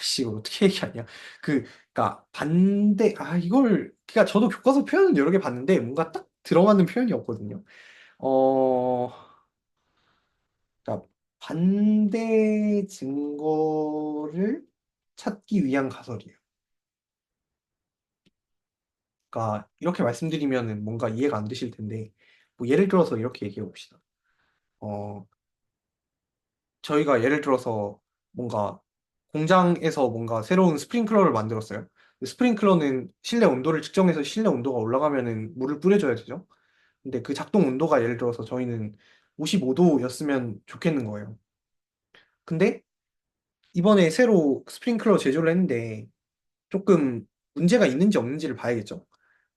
S2: 씨 이걸 어떻게 얘기하냐 그러니까 반대 이걸 그러니까 저도 교과서 표현은 여러 개 봤는데 뭔가 딱 들어맞는 표현이 없거든요. 어 그러니까 반대 증거를 찾기 위한 가설이에요. 그러니까 이렇게 말씀드리면은 뭔가 이해가 안 되실 텐데 뭐 예를 들어서 이렇게 얘기해 봅시다. 어 저희가 예를 들어서 뭔가 공장에서 뭔가 새로운 스프링클러를 만들었어요. 스프링클러는 실내 온도를 측정해서 실내 온도가 올라가면은 물을 뿌려줘야 되죠. 근데 그 작동 온도가 예를 들어서 저희는 55도였으면 좋겠는 거예요. 근데 이번에 새로 스프링클러 제조를 했는데 조금 문제가 있는지 없는지를 봐야겠죠.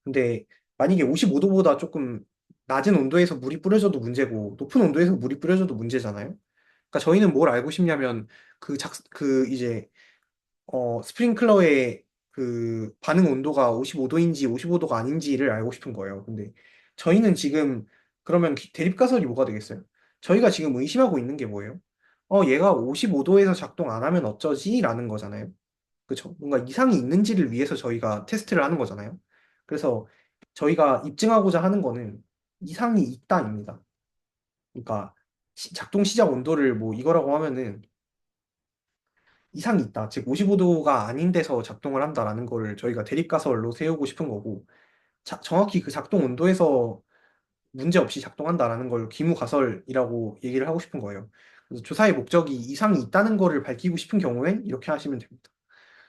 S2: 근데 만약에 55도보다 조금 낮은 온도에서 물이 뿌려져도 문제고 높은 온도에서 물이 뿌려져도 문제잖아요. 그러니까 저희는 뭘 알고 싶냐면 그 이제 스프링클러의 그 반응 온도가 55도인지 55도가 아닌지를 알고 싶은 거예요. 근데 저희는 지금 그러면 대립가설이 뭐가 되겠어요? 저희가 지금 의심하고 있는 게 뭐예요? 얘가 55도에서 작동 안 하면 어쩌지? 라는 거잖아요. 그쵸? 뭔가 이상이 있는지를 위해서 저희가 테스트를 하는 거잖아요. 그래서 저희가 입증하고자 하는 거는 이상이 있다입니다. 그러니까 작동 시작 온도를 뭐 이거라고 하면은 이상이 있다. 즉 55도가 아닌 데서 작동을 한다라는 거를 저희가 대립가설로 세우고 싶은 거고 정확히 그 작동 온도에서 문제 없이 작동한다라는 걸 기무가설이라고 얘기를 하고 싶은 거예요. 그래서 조사의 목적이 이상이 있다는 거를 밝히고 싶은 경우엔 이렇게 하시면 됩니다.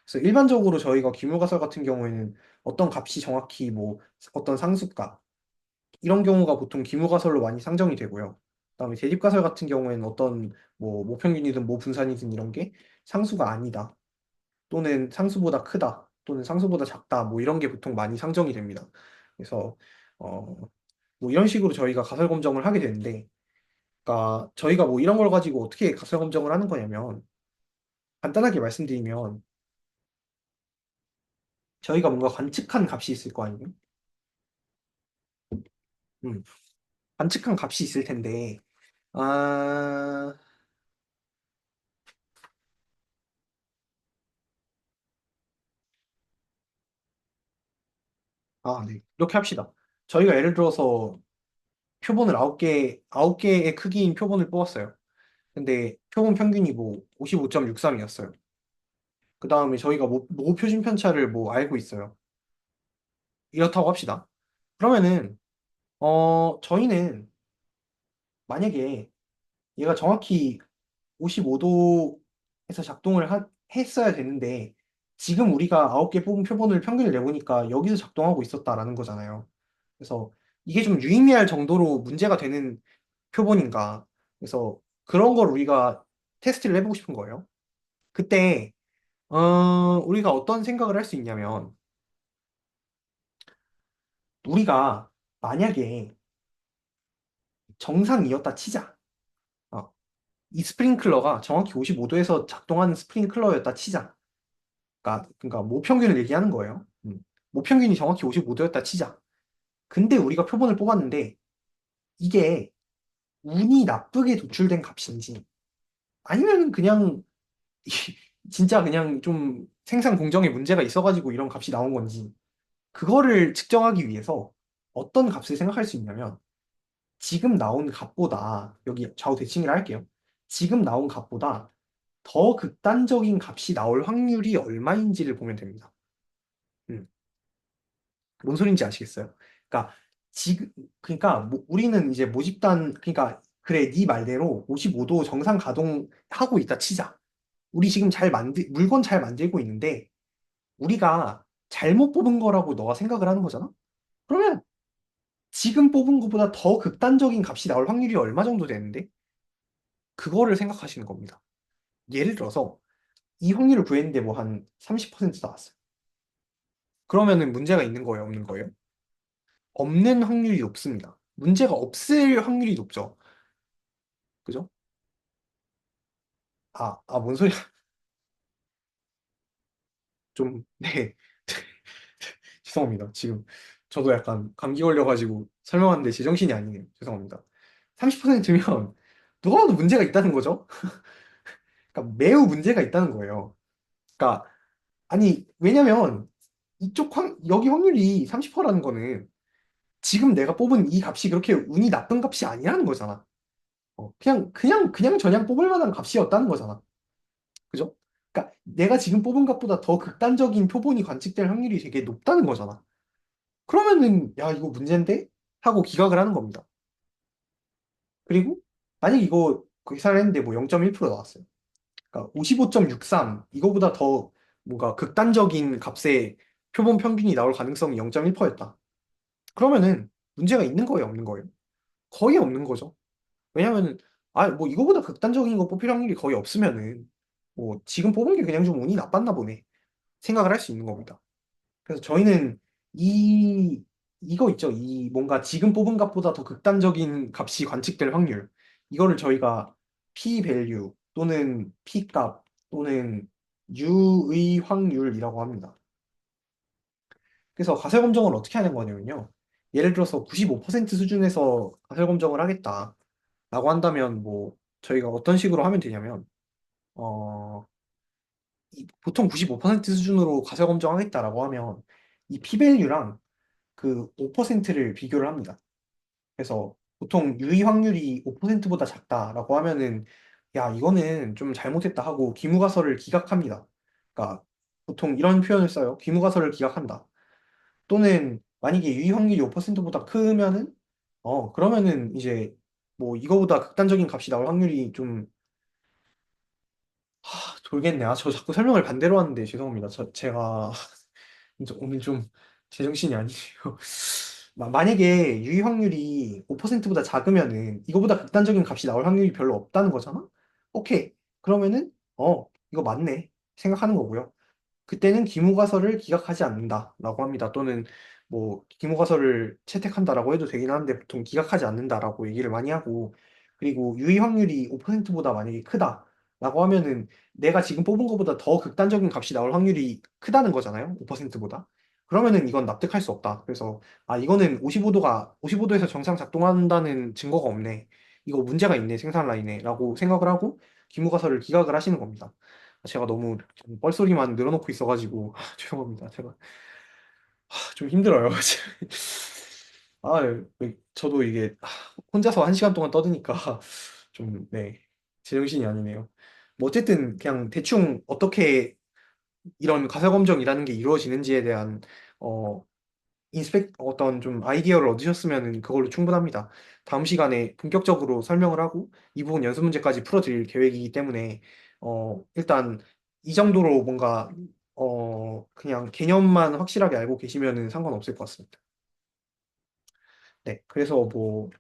S2: 그래서 일반적으로 저희가 기물가설 같은 경우에는 어떤 값이 정확히 뭐 어떤 상수값 이런 경우가 보통 기물가설로 많이 상정이 되고요. 그다음에 대립가설 같은 경우에는 어떤 뭐 모평균이든 모분산이든 이런 게 상수가 아니다. 또는 상수보다 크다. 또는 상수보다 작다. 뭐 이런 게 보통 많이 상정이 됩니다. 그래서 어, 뭐 이런 식으로 저희가 가설 검정을 하게 되는데, 그러니까 저희가 뭐 이런 걸 가지고 어떻게 가설 검정을 하는 거냐면 간단하게 말씀드리면 저희가 뭔가 관측한 값이 있을 거 아니에요? 음, 관측한 값이 있을 텐데, 아, 네. 이렇게 합시다. 저희가 예를 들어서 표본을 9개의 크기인 표본을 뽑았어요. 근데 표본 평균이 뭐 55.63이었어요. 그 다음에 저희가 모 표준 편차를 뭐 알고 있어요. 이렇다고 합시다. 그러면은, 저희는 만약에 얘가 정확히 55도에서 했어야 되는데, 지금 우리가 9개 뽑은 표본을 평균을 내보니까 여기서 작동하고 있었다라는 거잖아요. 그래서 이게 좀 유의미할 정도로 문제가 되는 표본인가. 그래서 그런 걸 우리가 테스트를 해보고 싶은 거예요. 그때, 우리가 어떤 생각을 할 수 있냐면, 우리가 만약에 정상이었다 치자. 어, 이 스프링클러가 정확히 55도에서 작동하는 스프링클러였다 치자. 그러니까 모평균을 얘기하는 거예요. 모평균이 정확히 55도였다 치자. 근데 우리가 표본을 뽑았는데 이게 운이 나쁘게 도출된 값인지 아니면 그냥 진짜 그냥 좀 생산 공정에 문제가 있어가지고 이런 값이 나온 건지 그거를 측정하기 위해서 어떤 값을 생각할 수 있냐면 지금 나온 값보다 여기 좌우 대칭을 할게요. 지금 나온 값보다 더 극단적인 값이 나올 확률이 얼마인지를 보면 됩니다. 음, 뭔 소린지 아시겠어요? 그러니까 지금 그러니까 우리는 이제 모집단 그러니까 그래 네 말대로 55도 정상 가동하고 있다 치자. 우리 지금 물건 잘 만들고 있는데 우리가 잘못 뽑은 거라고 너가 생각을 하는 거잖아? 그러면 지금 뽑은 것보다 더 극단적인 값이 나올 확률이 얼마 정도 되는데 그거를 생각하시는 겁니다. 예를 들어서 이 확률을 구했는데 뭐 한 30% 나왔어요. 그러면은 문제가 있는 거예요, 없는 거예요? 없는 확률이 높습니다. 문제가 없을 확률이 높죠. 그죠? 뭔 소리야. 좀, 네. 죄송합니다. 지금 저도 약간 감기 걸려가지고 설명하는데 제정신이 아니네요. 죄송합니다. 30%면 누가 봐도 문제가 있다는 거죠? 그러니까 매우 문제가 있다는 거예요. 그러니까, 아니, 왜냐면 여기 확률이 30%라는 거는 지금 내가 뽑은 이 값이 그렇게 운이 나쁜 값이 아니라는 거잖아. 그냥 저냥 뽑을 만한 값이었다는 거잖아. 그죠? 그러니까 내가 지금 뽑은 값보다 더 극단적인 표본이 관측될 확률이 되게 높다는 거잖아. 그러면은, 야, 이거 문제인데? 하고 기각을 하는 겁니다. 그리고 만약 이거 계산을 했는데 뭐 0.1% 나왔어요. 그러니까 55.63, 이거보다 더 뭔가 극단적인 값의 표본 평균이 나올 가능성이 0.1%였다. 그러면은 문제가 있는 거예요, 없는 거예요? 거의 없는 거죠. 왜냐면은 뭐 이거보다 극단적인 거 뽑힐 확률이 거의 없으면은 뭐 지금 뽑은 게 그냥 좀 운이 나빴나 보네 생각을 할 수 있는 겁니다. 그래서 저희는 이 이거 있죠. 이 뭔가 지금 뽑은 값보다 더 극단적인 값이 관측될 확률. 이거를 저희가 p 밸류 또는 p 값 또는 u의 확률이라고 합니다. 그래서 가설 검정을 어떻게 하는 거냐면요. 예를 들어서 95% 수준에서 가설 검정을 하겠다라고 한다면 뭐 저희가 어떤 식으로 하면 되냐면 어 보통 95% 수준으로 가설 검정하겠다라고 하면 이 p-밸류랑 그 5%를 비교를 합니다. 그래서 보통 유의 확률이 5%보다 작다라고 하면은 야, 이거는 좀 잘못했다 하고 기무가설을 기각합니다. 그러니까 보통 이런 표현을 써요. 기무가설을 기각한다. 또는 만약에 유의 확률이 5%보다 크면은 그러면은 이제 뭐 이거보다 극단적인 값이 나올 확률이 좀 돌겠네. 저 자꾸 설명을 반대로 하는데 죄송합니다. 제가 오늘 좀 제정신이 아니에요. 만약에 유의 확률이 5%보다 작으면은 이거보다 극단적인 값이 나올 확률이 별로 없다는 거잖아? 오케이. 그러면은 이거 맞네 생각하는 거고요. 그때는 기무가설을 기각하지 않는다라고 합니다. 또는 뭐 기무가설을 채택한다라고 해도 되긴 하는데 보통 기각하지 않는다라고 얘기를 많이 하고, 그리고 유의 확률이 5%보다 만약에 크다라고 하면은 내가 지금 뽑은 것보다 더 극단적인 값이 나올 확률이 크다는 거잖아요. 5%보다. 그러면은 이건 납득할 수 없다. 그래서 이거는 55도에서 정상 작동한다는 증거가 없네. 이거 문제가 있네, 생산 라인에라고 생각을 하고 기무가설을 기각을 하시는 겁니다. 제가 너무 뻘소리만 늘어놓고 있어가지고 죄송합니다. 제가 좀 힘들어요. 아, 저도 이게 혼자서 1시간 동안 떠드니까 좀, 네, 제정신이 아니네요. 뭐 어쨌든 그냥 대충 어떻게 이런 가설 검정이라는 게 이루어지는지에 대한 어 어떤 좀 아이디어를 얻으셨으면 그걸로 충분합니다. 다음 시간에 본격적으로 설명을 하고 이 부분 연습 문제까지 풀어드릴 계획이기 때문에 일단 이 정도로 뭔가 그냥 개념만 확실하게 알고 계시면은 상관없을 것 같습니다. 네, 그래서 뭐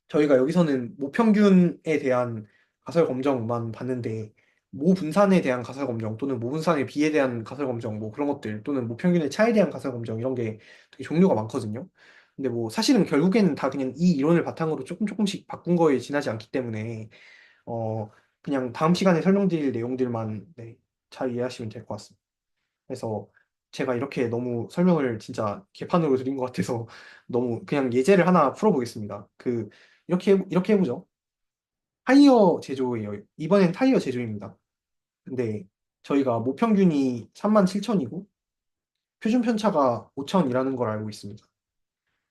S2: 저희가 여기서는 모평균에 대한 가설 검정만 봤는데 모분산에 대한 가설 검정 또는 모분산의 비에 대한 가설 검정 뭐 그런 것들 또는 모평균의 차에 대한 가설 검정 이런 게 되게 종류가 많거든요. 근데 뭐 사실은 결국에는 다 그냥 이 이론을 바탕으로 조금 조금씩 바꾼 거에 지나지 않기 때문에 어 그냥 다음 시간에 설명드릴 내용들만 네, 잘 이해하시면 될 것 같습니다. 그래서 제가 이렇게 너무 설명을 진짜 개판으로 드린 것 같아서 너무 그냥 예제를 하나 풀어보겠습니다. 이렇게 해보죠. 타이어 제조예요. 이번엔 타이어 제조입니다. 근데 저희가 모평균이 37,000이고 표준 편차가 5,000이라는 걸 알고 있습니다.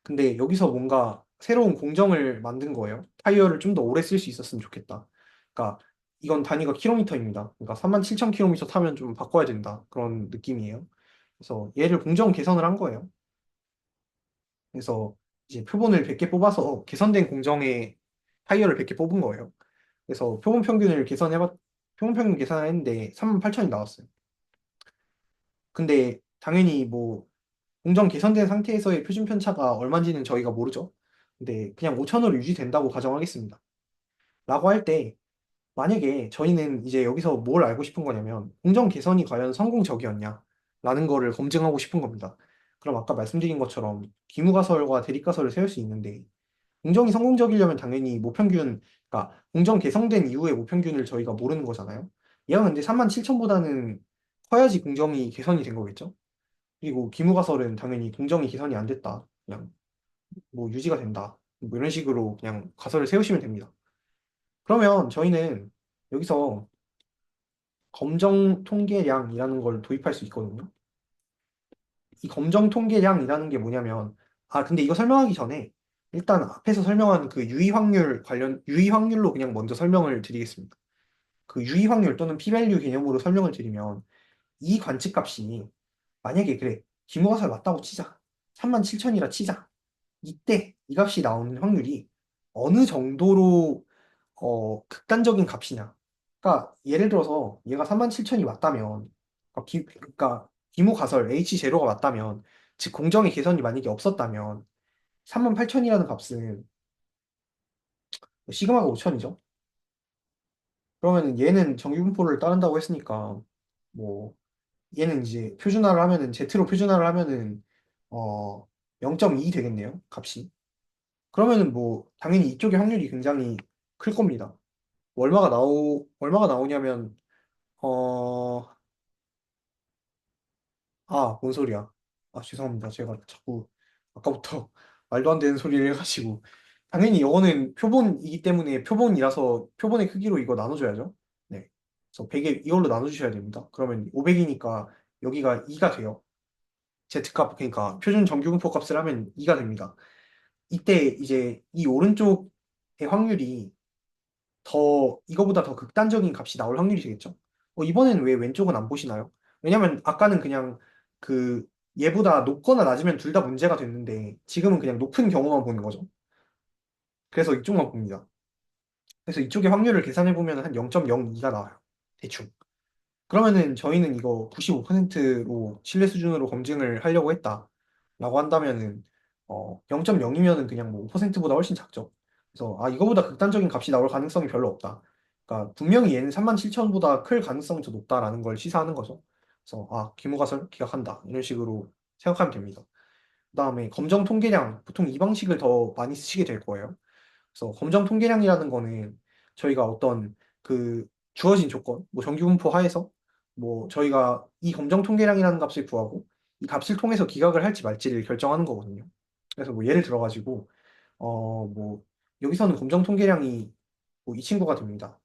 S2: 근데 여기서 뭔가 새로운 공정을 만든 거예요. 타이어를 좀 더 오래 쓸 수 있었으면 좋겠다. 그러니까 이건 단위가 킬로미터입니다. 그러니까 37,000km 타면 좀 바꿔야 된다. 그런 느낌이에요. 그래서 얘를 공정 개선을 한 거예요. 그래서 이제 표본을 100개 뽑아서 개선된 공정의 타이어를 100개 뽑은 거예요. 그래서 표본 평균 계산을 했는데 38,000이 나왔어요. 근데 당연히 뭐 공정 개선된 상태에서의 표준 편차가 얼마인지는 저희가 모르죠. 근데 그냥 5,000으로 유지된다고 가정하겠습니다. 라고 할 때 만약에 저희는 이제 여기서 뭘 알고 싶은 거냐면 공정 개선이 과연 성공적이었냐 라는 거를 검증하고 싶은 겁니다. 그럼 아까 말씀드린 것처럼 기무가설과 대립가설을 세울 수 있는데 공정이 성공적이려면 당연히 모평균, 그러니까 공정 개선된 이후의 모평균을 저희가 모르는 거잖아요. 얘가 근데 37,000보다는 커야지 공정이 개선이 된 거겠죠. 그리고 기무가설은 당연히 공정이 개선이 안 됐다. 그냥 뭐 유지가 된다. 뭐 이런 식으로 그냥 가설을 세우시면 됩니다. 그러면 저희는 여기서 검정 통계량이라는 걸 도입할 수 있거든요. 이 검정 통계량이라는 게 뭐냐면, 근데 이거 설명하기 전에 일단 앞에서 설명한 그 유의 확률로 그냥 먼저 설명을 드리겠습니다. 그 유의 확률 또는 p-value 개념으로 설명을 드리면 이 관측값이 만약에 그래, 기무가설 맞다고 치자. 37,000이라 치자. 이때 이 값이 나오는 확률이 어느 정도로 극단적인 값이냐. 그러니까 예를 들어서 얘가 37,000이 맞다면 그러니까 기무 가설 H0가 맞다면 즉 공정의 개선이 만약에 없었다면 38,000이라는 값은 시그마가 5,000이죠. 그러면 얘는 정규분포를 따른다고 했으니까 뭐 얘는 이제 표준화를 하면은 Z로 표준화를 하면은 어 0.2 되겠네요. 값이. 그러면은 뭐 당연히 이쪽의 확률이 굉장히 클 겁니다. 얼마가 나오냐면 어, 뭔 소리야. 죄송합니다. 제가 자꾸 아까부터 말도 안 되는 소리를 해가지고. 당연히 이거는 표본이기 때문에 표본이라서 표본의 크기로 이거 나눠줘야죠. 네. 그래서 100에 이걸로 나눠주셔야 됩니다. 그러면 500이니까 여기가 2가 돼요. Z값, 그러니까 표준 정규분포 값을 하면 2가 됩니다. 이때 이제 이 오른쪽의 확률이 이거보다 더 극단적인 값이 나올 확률이 되겠죠. 이번엔 왜 왼쪽은 안 보시나요? 왜냐면 아까는 그냥 그 얘보다 높거나 낮으면 둘 다 문제가 됐는데 지금은 그냥 높은 경우만 보는 거죠. 그래서 이쪽만 봅니다. 그래서 이쪽의 확률을 계산해 보면 한 0.02가 나와요. 대충. 그러면은 저희는 이거 95%로 신뢰 수준으로 검증을 하려고 했다라고 한다면은 0.0이면은 그냥 뭐 5%보다 훨씬 작죠. 그래서 아 이거보다 극단적인 값이 나올 가능성이 별로 없다. 그러니까 분명히 얘는 37,000보다 클 가능성이 더 높다라는 걸 시사하는 거죠. 그래서 아 기무가설 기각한다 이런 식으로 생각하면 됩니다. 그다음에 검정 통계량 보통 이 방식을 더 많이 쓰시게 될 거예요. 그래서 검정 통계량이라는 거는 저희가 어떤 그 주어진 조건, 뭐 정규분포 하에서 뭐 저희가 이 검정 통계량이라는 값을 구하고 이 값을 통해서 기각을 할지 말지를 결정하는 거거든요. 그래서 뭐 예를 들어가지고 뭐 여기서는 검정 통계량이 뭐 이 친구가 됩니다.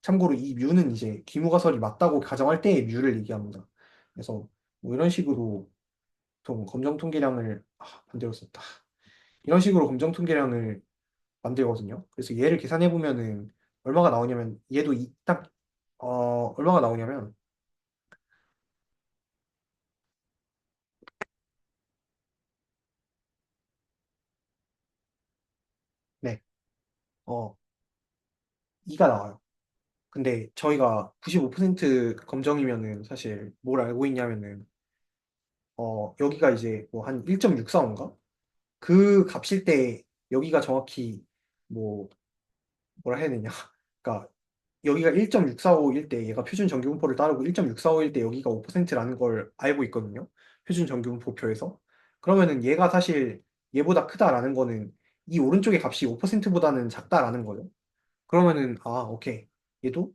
S2: 참고로 이 뮤는 이제 기무가설이 맞다고 가정할 때의 뮤를 얘기합니다. 그래서 뭐 이런 식으로 좀 검정 통계량을 반대로 썼다. 이런 식으로 검정 통계량을 만들거든요. 그래서 얘를 계산해 보면은 얼마가 나오냐면 얘도 딱 얼마가 나오냐면 네, 어 2가 나와요. 근데 저희가 95% 검정이면은 사실 뭘 알고 있냐면은 여기가 이제 뭐 한 1.645인가? 그 값일 때 여기가 정확히 뭐 뭐라 해야 되냐? 그러니까 여기가 1.645일 때 얘가 표준 정규분포를 따르고 1.645일 때 여기가 5%라는 걸 알고 있거든요. 표준 정규분포표에서. 그러면은 얘가 사실 얘보다 크다라는 거는 이 오른쪽의 값이 5%보다는 작다라는 거죠. 그러면은 아, 오케이. 얘도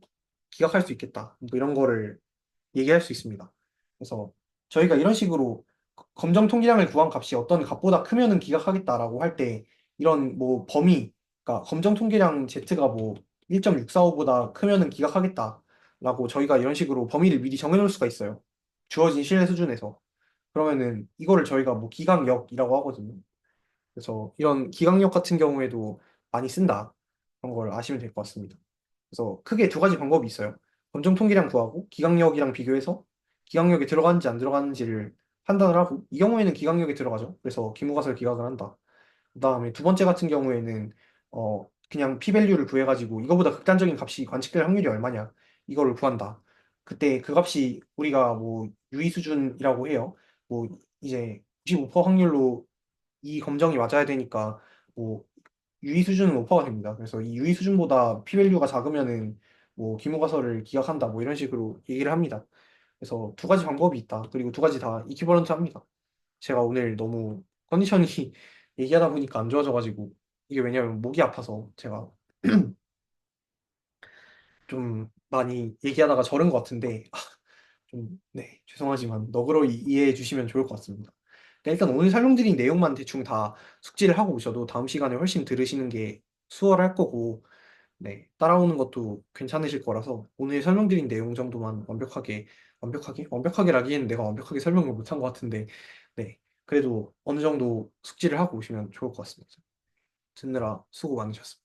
S2: 기각할 수 있겠다. 뭐 이런 거를 얘기할 수 있습니다. 그래서 저희가 이런 식으로 검정 통계량을 구한 값이 어떤 값보다 크면은 기각하겠다라고 할 때 이런 뭐 범위, 그러니까 검정 통계량 Z가 뭐 1.645보다 크면은 기각하겠다라고 저희가 이런 식으로 범위를 미리 정해놓을 수가 있어요. 주어진 신뢰 수준에서. 그러면은 이거를 저희가 뭐 기각력이라고 하거든요. 그래서 이런 기각력 같은 경우에도 많이 쓴다. 그런 걸 아시면 될 것 같습니다. 그래서 크게 두 가지 방법이 있어요. 검정 통계량 구하고 기각력이랑 비교해서 기각력이 들어가는지 안 들어가는지를 판단을 하고 이 경우에는 기각력이 들어가죠. 그래서 기무가설 기각을 한다. 그다음에 두 번째 같은 경우에는 그냥 p-밸류를 구해가지고 이거보다 극단적인 값이 관측될 확률이 얼마냐 이거를 구한다. 그때 그 값이 우리가 뭐 유의 수준이라고 해요. 뭐 이제 95% 확률로 이 검정이 맞아야 되니까 뭐 유의 수준은 5%가 됩니다. 그래서 이 유의 수준보다 p-밸류가 작으면은 뭐 기무가설을 기각한다 뭐 이런 식으로 얘기를 합니다. 그래서 두 가지 방법이 있다. 그리고 두 가지 다 이퀴버런트 합니다. 제가 오늘 너무 컨디션이 얘기하다 보니까 안 좋아져가지고 이게 왜냐면 목이 아파서 제가 좀 많이 얘기하다가 저른 것 같은데 좀 네 죄송하지만 너그러이 이해해 주시면 좋을 것 같습니다. 그러니까 일단 오늘 설명드린 내용만 대충 다 숙지를 하고 오셔도 다음 시간에 훨씬 들으시는 게 수월할 거고 네 따라오는 것도 괜찮으실 거라서 오늘 설명드린 내용 정도만 완벽하게라기에는 내가 완벽하게 설명을 못한 것 같은데 네 그래도 어느 정도 숙지를 하고 오시면 좋을 것 같습니다. 듣느라 수고 많으셨습니다.